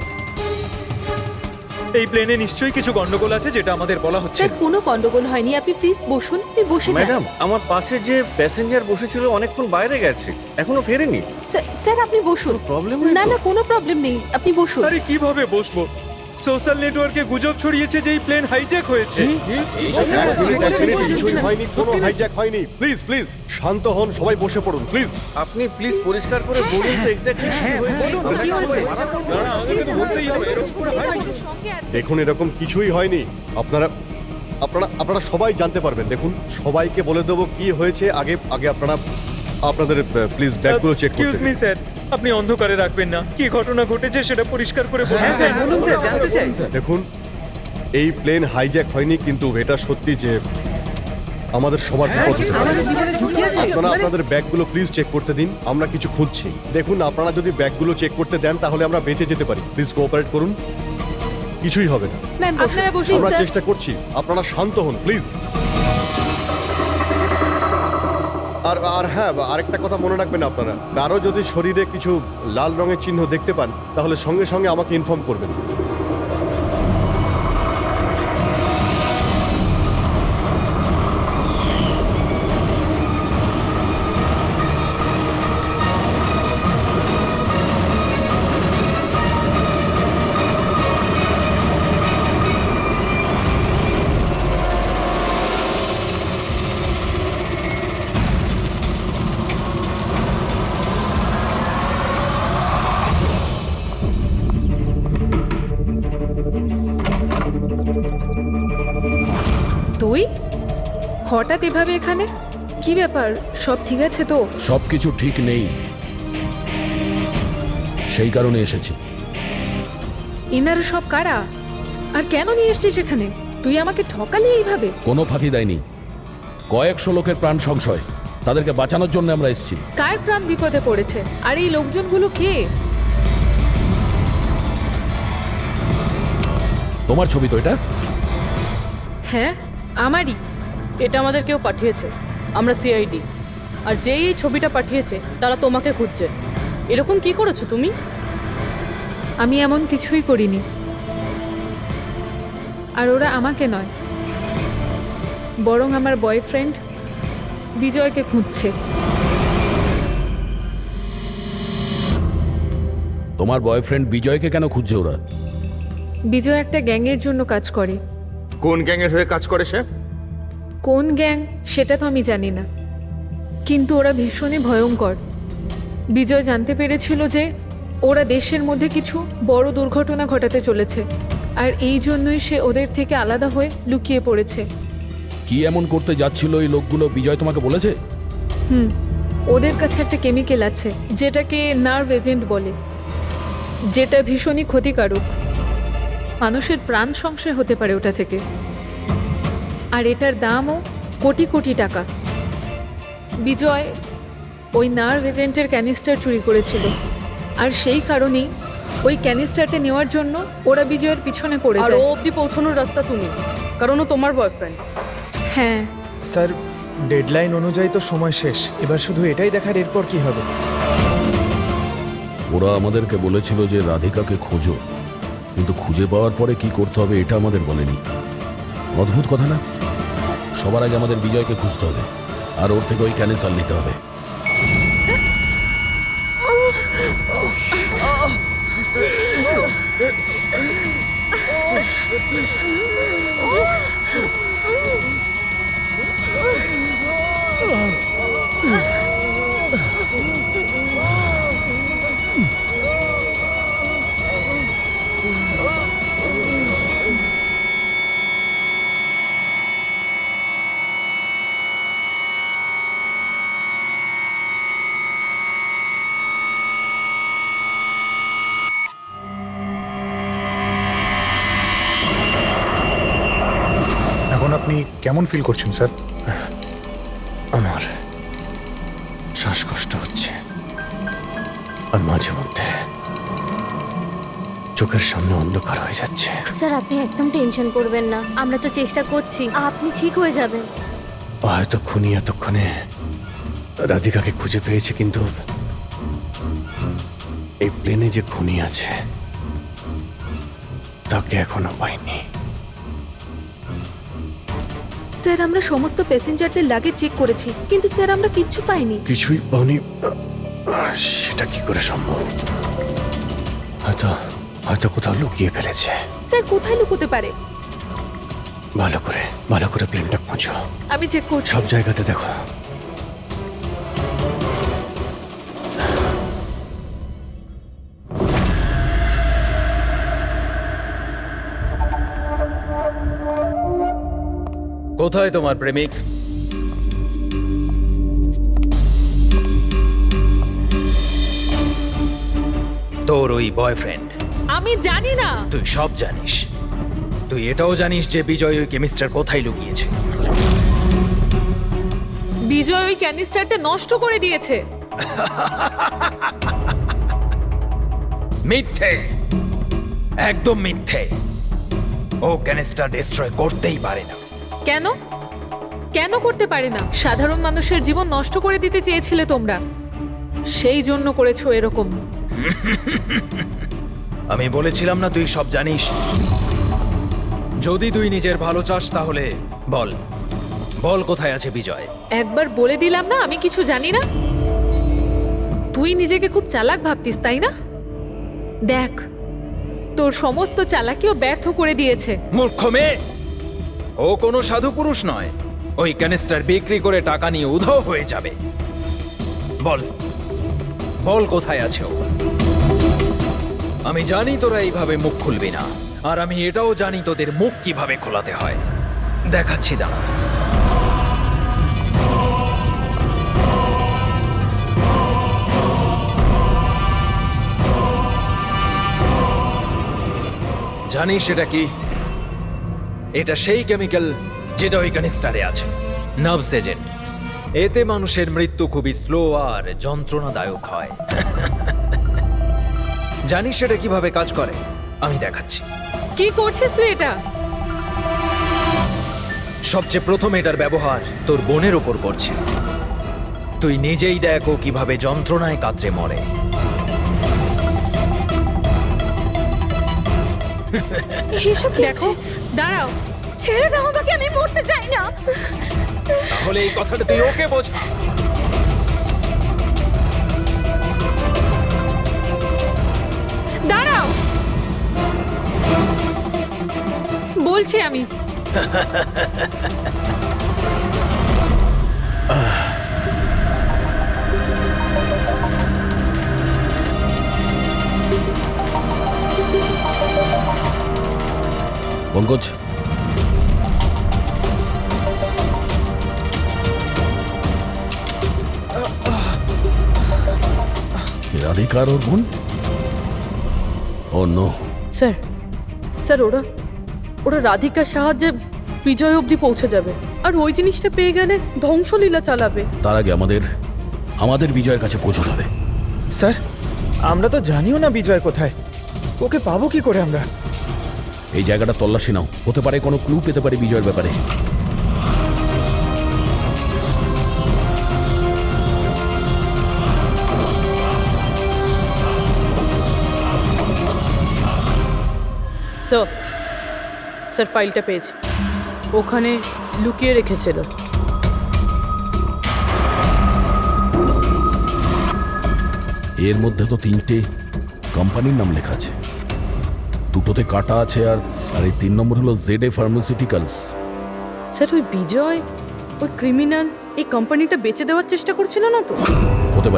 এই প্লেনে নিশ্চয়ই কিছু গন্ডগোল আছে যেটা আমাদের বলা হচ্ছে। স্যার কোনো গন্ডগোল হয়নি, আপনি প্লিজ বসুন, আপনি বসে যান। ম্যাডাম, আমার পাশে যে প্যাসেঞ্জার বসেছিল অনেকক্ষণ বাইরে গেছে, এখনো ফেরেনি। স্যার আপনি বসুন। প্রবলেম না না, কোনো প্রবলেম নেই, আপনি বসুন। আরে কিভাবে বসবো? সোশ্যাল নেটওয়ার্কে গুজব ছড়িয়েছে যে এই প্লেন হাইজ্যাক হয়েছে। কিছুই হয়নি, কোনো হাইজ্যাক হয়নি। প্লিজ প্লিজ শান্ত হন, সবাই বসে পড়ুন প্লিজ। আপনি প্লিজ পরিষ্কার করে বলুন তো এক্স্যাক্টলি কি হয়েছে। দেখুন, এরকম কিছুই হয়নি। আপনারা আপনারা আপনারা সবাই জানতে পারবেন। দেখুন, সবাইকে বলে দেবো কি হয়েছে। আগে আগে আপনারা আপনাদের প্লিজ ব্যাগগুলো চেক করতে এক্সকিউজ মি স্যার, আপনি অন্ধকারে রাখবেন না। কি ঘটনা ঘটেছে সেটা পরিষ্কার করে বলুন স্যার। দেখুন, এই প্লেন হাইজ্যাক হয়নি, কিন্তু এটা সত্যি যে আমাদের সবার বিপদ হতে পারে। আপনারা আপনাদের ব্যাগগুলো প্লিজ চেক করতে দিন, আমরা কিছু খুঁজছি। দেখুন, আপনারা যদি ব্যাগগুলো চেক করতে দেন তাহলে আমরা বেঁচে যেতে পারি। প্লিজ কোঅপারেট করুন, কিছুই হবে না। ম্যাম আপনারা বসুন আমরা স্যার। চেষ্টা করছি, আপনারা শান্ত হন প্লিজ। আর আর হ্যাঁ, আরেকটা কথা মনে রাখবেন, আপনারা কারো যদি শরীরে কিছু লাল রঙের চিহ্ন দেখতে পান তাহলে সঙ্গে সঙ্গে আমাকে ইনফর্ম করবেন। তুই হঠাৎ এভাবে এখানে? কি ব্যাপার, সব ঠিক আছে তো? সবকিছু ঠিক নেই, সেই কারণে এসেছি। এনারা সব কারা আর কেন নিয়ে এসছিস এখানে? তুই আমাকে ঠকালি এইভাবে? কোনো ফাঁকি দেয়নি, কয়েকশো লোকের প্রাণ সংশয়, তাদেরকে বাঁচানোর জন্য আমরা এসেছি। কার প্রাণ বিপদে পড়েছে? আর এই লোকজনগুলো কে? তোমার ছবি তো এটা? হ্যাঁ আমারই। এটা আমাদের কেউ পাঠিয়েছে, আমরা সিআইডি। আর যেই এই ছবিটা পাঠিয়েছে তারা তোমাকে খুঁজছে। এরকম কি করেছো তুমি? আমি এমন কিছুই করিনি। আর ওরা আমাকে নয়, বরং আমার বয়ফ্রেন্ড বিজয়কে খুঁজছে। তোমার বয়ফ্রেন্ড বিজয়কে কেন খুঁজছে ওরা? বিজয় একটা গ্যাংয়ের জন্য কাজ করে। কোন গ্যাংয়ের হয়ে কাজ করে সে? কোন গ্যাং সেটা তো আমি জানি না, কিন্তু ওরা ভীষণই ভয়ঙ্কর। বিজয় জানতে পেরেছিল যে ওরা দেশের মধ্যে কিছু বড় দুর্ঘটনা ঘটাতে চলেছে, আর এই জন্যই সে ওদের থেকে আলাদা হয়ে লুকিয়ে পড়েছে। কি এমন করতে যাচ্ছিল এই লোকগুলো বিজয় তোমাকে বলেছে? ওদের কাছে একটা কেমিক্যাল আছে যেটাকে নার্ভ এজেন্ট বলে, যেটা ভীষণই ক্ষতিকারক। মানুষের প্রাণ সংশয় হতে পারে ওটা থেকে, আর এটার দামও কোটি কোটি টাকা। বিজয় ওই নার্ভ এজেন্টের ক্যানিস্টার চুরি করেছিল, আর সেই কারণেই ওই ক্যানিস্টারটা নেওয়ার জন্য ওরা বিজয়ের পিছনে পড়ে আর যায়। ও অবধি পৌঁছানোর রাস্তা তুমি, কারণ ও তোমার বয়ফ্রেন্ড। হ্যাঁ স্যার, ডেডলাইন অনুযায়ী তো সময় শেষ, এবার শুধু এটাই দেখার এরপর কি হবে। ওরা আমাদেরকে বলেছিল যে রাধিকাকে খোঁজো, কিন্তু খুঁজে পাওয়ার পরে কি করতে হবে এটা আমাদের বলেনি। অদ্ভুত কথা না? সবার আগে আমাদের বিজয়কে খুঁজতে হবে, আর ওর থেকে ওই ক্যানিসার নিতে হবে। আপনি কেমন ফিল করছেন স্যার? আমার শ্বাসকষ্ট হচ্ছে আর মাঝে মধ্যে চোখের সামনে অন্ধকার হয়ে যাচ্ছে। স্যার আপনি একদম টেনশন করবেন না, আমরা তো চেষ্টা করছি, আপনি ঠিক হয়ে যাবেন। হয়তো খুনি এতক্ষণে রাধিকাকে খুঁজে পেয়েছে, কিন্তু এই প্লেনে যে খুনি আছে তাকে এখনো পাইনি। স্যার আমরা সমস্ত প্যাসেঞ্জারদের লাগেজ চেক করেছি, কিন্তু স্যার আমরা কিচ্ছু পাইনি। কিছুই পাওনি? সেটা কি করে সম্ভব? হয়তো হয়তো কোথাও লুকিয়ে ফেলেছে। স্যার কোথায় লুকোতে পারে? ভালো করে প্লেনটা খোঁজো। আমি চেক করছি। সব জায়গাতে দেখো। কোথায় তোমার প্রেমিক? তোর ওই বয়ফ্রেন্ড। আমি জানি না। তুই সব জানিস। তুই এটাও জানিস যে বিজয় ওই কেমিস্টার কোথায় লুকিয়েছে। বিজয় ওই ক্যানিস্টারটা নষ্ট করে দিয়েছে। মিথ্যে, একদম মিথ্যে। ও ক্যানিস্টার ডিস্ট্রয় করতেই পারে না। কেন? কেন করতে পারে না? সাধারণ মানুষের জীবন নষ্ট করে দিতে চেয়েছিলে তোমরা, সেই জন্য করেছো এরকম। আমি বলেছিলাম না তুই সব জানিস? যদি তুই নিজের ভালো চাস তাহলে বল, বল কোথায় আছে বিজয়? একবার বলে দিলাম না আমি কিছু জানি না। তুই নিজেকে খুব চালাক ভাবতিস তাই না? দেখ তোর সমস্ত চালাকিও ব্যর্থ করে দিয়েছে। মূর্খ মেয়ে, ও কোনো সাধু পুরুষ নয়। ওই ক্যানিস্টার বিক্রি করে টাকা নিয়ে উধাও হয়ে যাবে। বল, বল কোথায় আছে ও? আমি জানি তোরা এইভাবে মুখ খুলবি না, আর আমি এটাও জানি তোদের মুখ কিভাবে খোলাতে হয়। দেখাচ্ছি, দাঁড়া। জানিস এটা কি? এটা সেই কেমিক্যাল যেটা ওই ক্যানিস্টারে আছে, নার্ভস এজেন্ট। এতে মানুষের মৃত্যু খুবই স্লো আর যন্ত্রণাদায়ক হয়। জানিস সেটা কিভাবে কাজ করে? আমি দেখাচ্ছি। কি করছিস তুই এটা? সবচেয়ে প্রথম এটার ব্যবহার তোর বোনের ওপর করছে। তুই নিজেই দেখ ও কিভাবে যন্ত্রণায় কাতরে মরে। এসব দেখো, দাঁড়াও, ছেড়ে দাও আমাকে, আমি মরতে চাই না। তাহলে এই কথাটা তুই ওকে বোঝা। দাঁড়াও, বলছি আমি। পঙ্কজ, রাধিকার ওর বোন? ও নো। স্যার, স্যার ওরা রাধিকার সাহায্যে বিজয় অবধি পৌঁছে যাবে, আর ওই জিনিসটা পেয়ে গেলে ধ্বংসলীলা চালাবে। তার আগে আমাদের বিজয়ের কাছে পৌঁছতে হবে। স্যার আমরা তো জানিও না বিজয় কোথায়, ওকে পাবো কি করে আমরা? এই জায়গাটা তল্লাশি নাও, হতে পারে কোনো ক্লু পেতে পারে বিজয়ের ব্যাপারে। স্যার ফাইলটা পেয়েছি, ওখানে লুকিয়ে রেখেছিল। এর মধ্যে তো 3টে কোম্পানির নাম লেখা আছে, দুটোতে কাটা আছে, আর এই 3 নম্বর হলো ZA ফার্মাসিউটিক্যালস। স্যার ওই বিজয়, ওই ক্রিমিনাল এই কোম্পানিটা বেচে দেওয়ার চেষ্টা করছিল না তো? হতে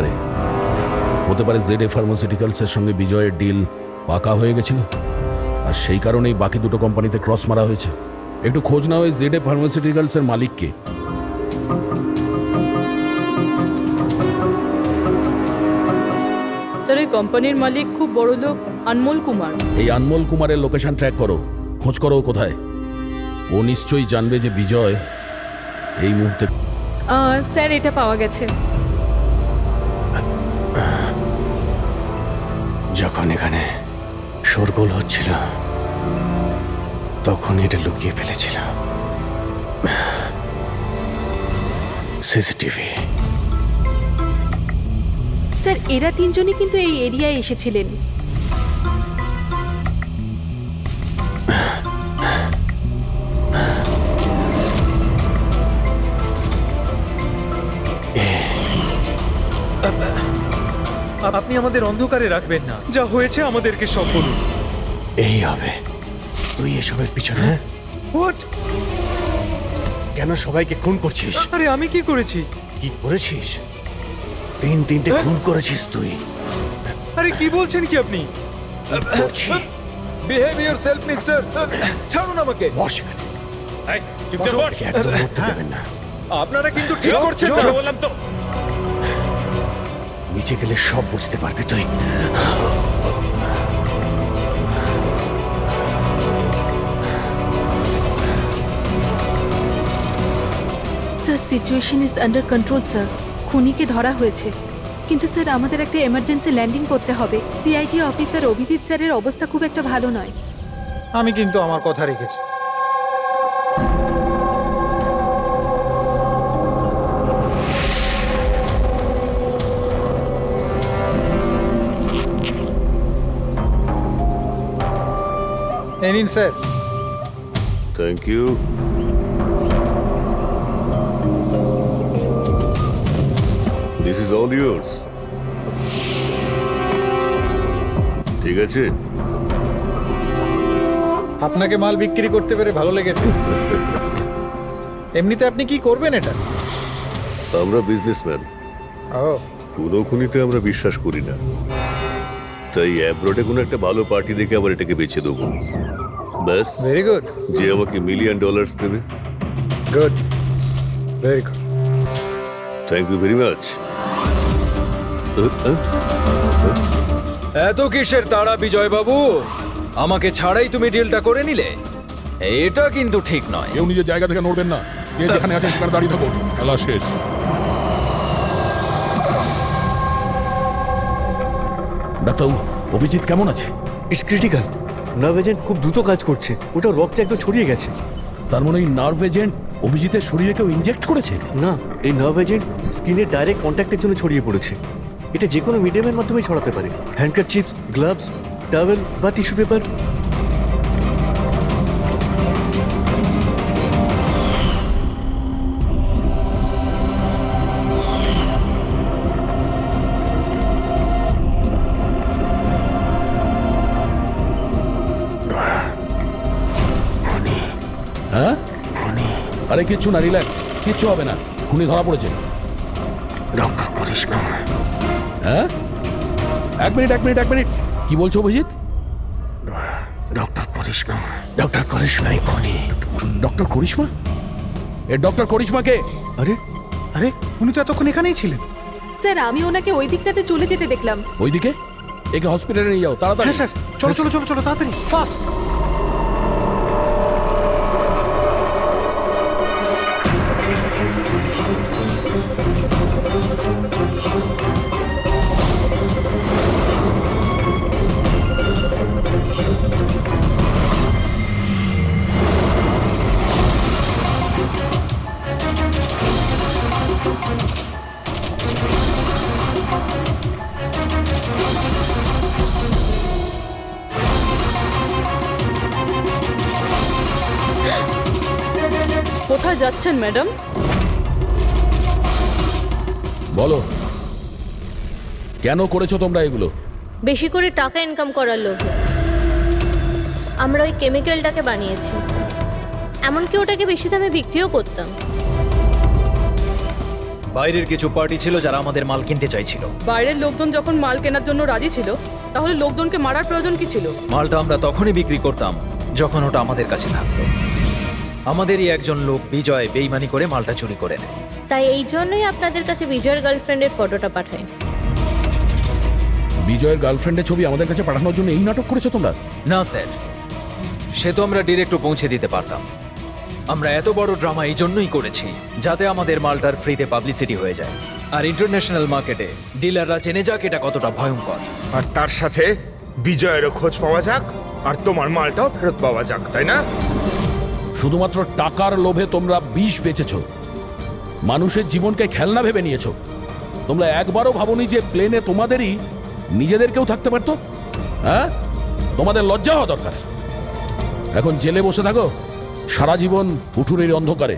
পারে ZA ফার্মাসিউটিক্যালসের সঙ্গে বিজয়ের ডিল পাকা হয়ে গেছিল, আর সেই কারণেই বাকি দুটো কোম্পানিতে ক্রস মারা হয়েছে। একটু খোঁজ নাও ওই ZA ফার্মাসিউটিক্যালসের মালিককে। স্যার এই কোম্পানির মালিক খুব বড় লোক, আনমোল কুমার। এই আনমোল কুমারের লোকেশন ট্র্যাক করো, খোঁজ করো কোথায়। ও ও নিশ্চয়ই জানবে যে বিজয় এই মুহূর্তে স্যার এটা পাওয়া গেছে। যখন এখানে শোরগোল হচ্ছিল তখন এটা লুকিয়ে ফেলেছিল সিসিটিভি। স্যার এরা তিনজনই কিন্তু এই এরিয়ায় এসেছিলেন। আপনি আমাদের অন্ধকারে রাখবেন না, যা হয়েছে আমাদেরকে সব বলুন। এই হবে। তুই এসবের পিছনে হোয়াট? কেন সবাইকে খুন করছিস? আরে আমি কি করেছি? কি করেছিস? তিনটে খুন করেছিস তুই। আরে কি বলছেন কি আপনি? Behave yourself mister. ছাড়ুন আমাকে। বস। এই, চুপচাপ বস। একদম উঠতে দেবেন না। আপনারা কিন্তু ঠিক করছেন না, বললাম তো। নিচে গেলে সব বুঝতে পারবি তুই। Sir situation is under control sir. খুনিকে ধরা হয়েছে, কিন্তু স্যার আমাদের একটা এমার্জেন্সি ল্যান্ডিং করতে হবে। সিআইটি অফিসার অভিজিৎ স্যারের অবস্থা খুব একটা ভালো নয়। আমি কিন্তু আমার কথা রেখেছি। এই নিন sir. Thank you. This is all yours. ঠিক আছে। আপনাকে মাল বিক্রি করতে পেরে ভালো লেগেছে। এমনিতে আপনি কি করবেন এটা? আমরা বিজনেসম্যান, ও কোনো খুনিতে আমরা বিশ্বাস করি না, তাই অ্যাব্রোডে কোনো একটা ভালো পার্টি দেখে আবার এটাকে বেচে দেবো। ব্যাস। Very good. যে আমাকে $1 মিলিয়ন দেবে। Good, very good. Thank you very much. এত কিসের তাড়া বিজয় বাবু? আমাকে ছাড়াই তুমি ডিলটা করে নিলে? এটা কিন্তু ঠিক নয়। কেউ নিজের জায়গা থেকে নড়বেন না। যে যেখানে আছেন সেখানে দাঁড়িয়ে থাকুন। খেলা শেষ। ডাক্তারবাবু, অভিজিৎ কেমন আছে? It's critical. নার্ভ এজেন্ট খুব দ্রুত কাজ করছে। ওটা রক্তে একদম ছড়িয়ে গেছে। তার মানে ওই নার্ভ এজেন্ট অভিজিতের শরীরে কেউ ইনজেক্ট করেছে? না, এই নার্ভ এজেন্ট স্কিনের ডাইরেক্ট কন্ট্যাক্টের জন্য ছড়িয়ে পড়েছে। এটা যে কোনো মিডিয়ামের মাধ্যমে ছড়াতে পারে। হ্যান্ডকারচিপস, গ্লাভস, টাওয়েল বা টিস্যু পেপার। হ্যাঁ? আরে কিচ্ছু না, রিল্যাক্স, কিচ্ছু হবে না। খুনি ধরা পড়েছে। ডক্টর করিশ্মা। হ্যাঁ? এক মিনিট। কি বলছো অভিজিৎ? ডক্টর করিশ্মা। ডক্টর করিশ্মাই খুনি। ডক্টর করিশ্মা? এ ডক্টর করিশ্মাকে? আরে আরে, উনি তো এতক্ষণ এখানেই ছিলেন। স্যার আমি ওনাকে ওই দিকটাতে চলে যেতে দেখলাম। ওইদিকে? একে হসপিটালে নিয়ে যাও তাড়াতাড়ি। হ্যাঁ স্যার, চলো তাড়াতাড়ি, ফাস্ট। কোথায় যাচ্ছেন ম্যাডাম? বলো, কেন করেছো তোমরা এগুলো? বেশি করে টাকা ইনকাম করার লোভে আমরা ওই কেমিক্যালটাকে বানিয়েছি। এমনকি ওটাকে বেশি দামে বিক্রিও করতাম। বাইরের কিছু পার্টি ছিল যারা আমাদের মাল কিনতে চাইছিল। বাইরের লোকজন যখন মাল কেনার জন্য রাজি ছিল, তাহলে লোকজনকে মারার প্রয়োজন কি ছিল? মালটা আমরা তখনই বিক্রি করতাম যখন ওটা আমাদের কাছে থাকতো। আমাদেরই একজন লোক বিজয় বেইমানি করে মালটা চুরি করে নেয়। তাই এই জন্যই আপনাদের কাছে বিজয়ের গার্লফ্রেন্ডের ফটোটা পাঠাই। বিজয়ের গার্লফ্রেন্ডের ছবি আমাদের কাছে পাঠানোর জন্য এই নাটক করেছো তোমরা? না স্যার, সে তো আমরা ডিরেক্ট পৌঁছে দিতে পারতাম, আমরা এত বড় ড্রামা এই জন্যই করেছি যাতে আমাদের মালটার ফ্রিতে পাবলিসিটি হয়ে যায় আর ইন্টারন্যাশনাল মার্কেটে ডিলাররা জেনে যাক এটা কতটা ভয়ঙ্কর। আর তার সাথে বিজয়েরও খোঁজ পাওয়া যাক আর তোমার মালটাও ফেরত পাওয়া যাক, তাই না? শুধুমাত্র টাকার লোভে তোমরা বিষ বেচেছ, মানুষের জীবনকে খেলনা ভেবে নিয়েছো। তোমরা একবারও ভাবোনি যে প্লেনে তোমাদেরই নিজেদেরকেও থাকতে পারতো? হ্যাঁ, তোমাদের লজ্জা হওয়া দরকার। এখন জেলে বসে থাকো সারা জীবন উঠুনের অন্ধকারে।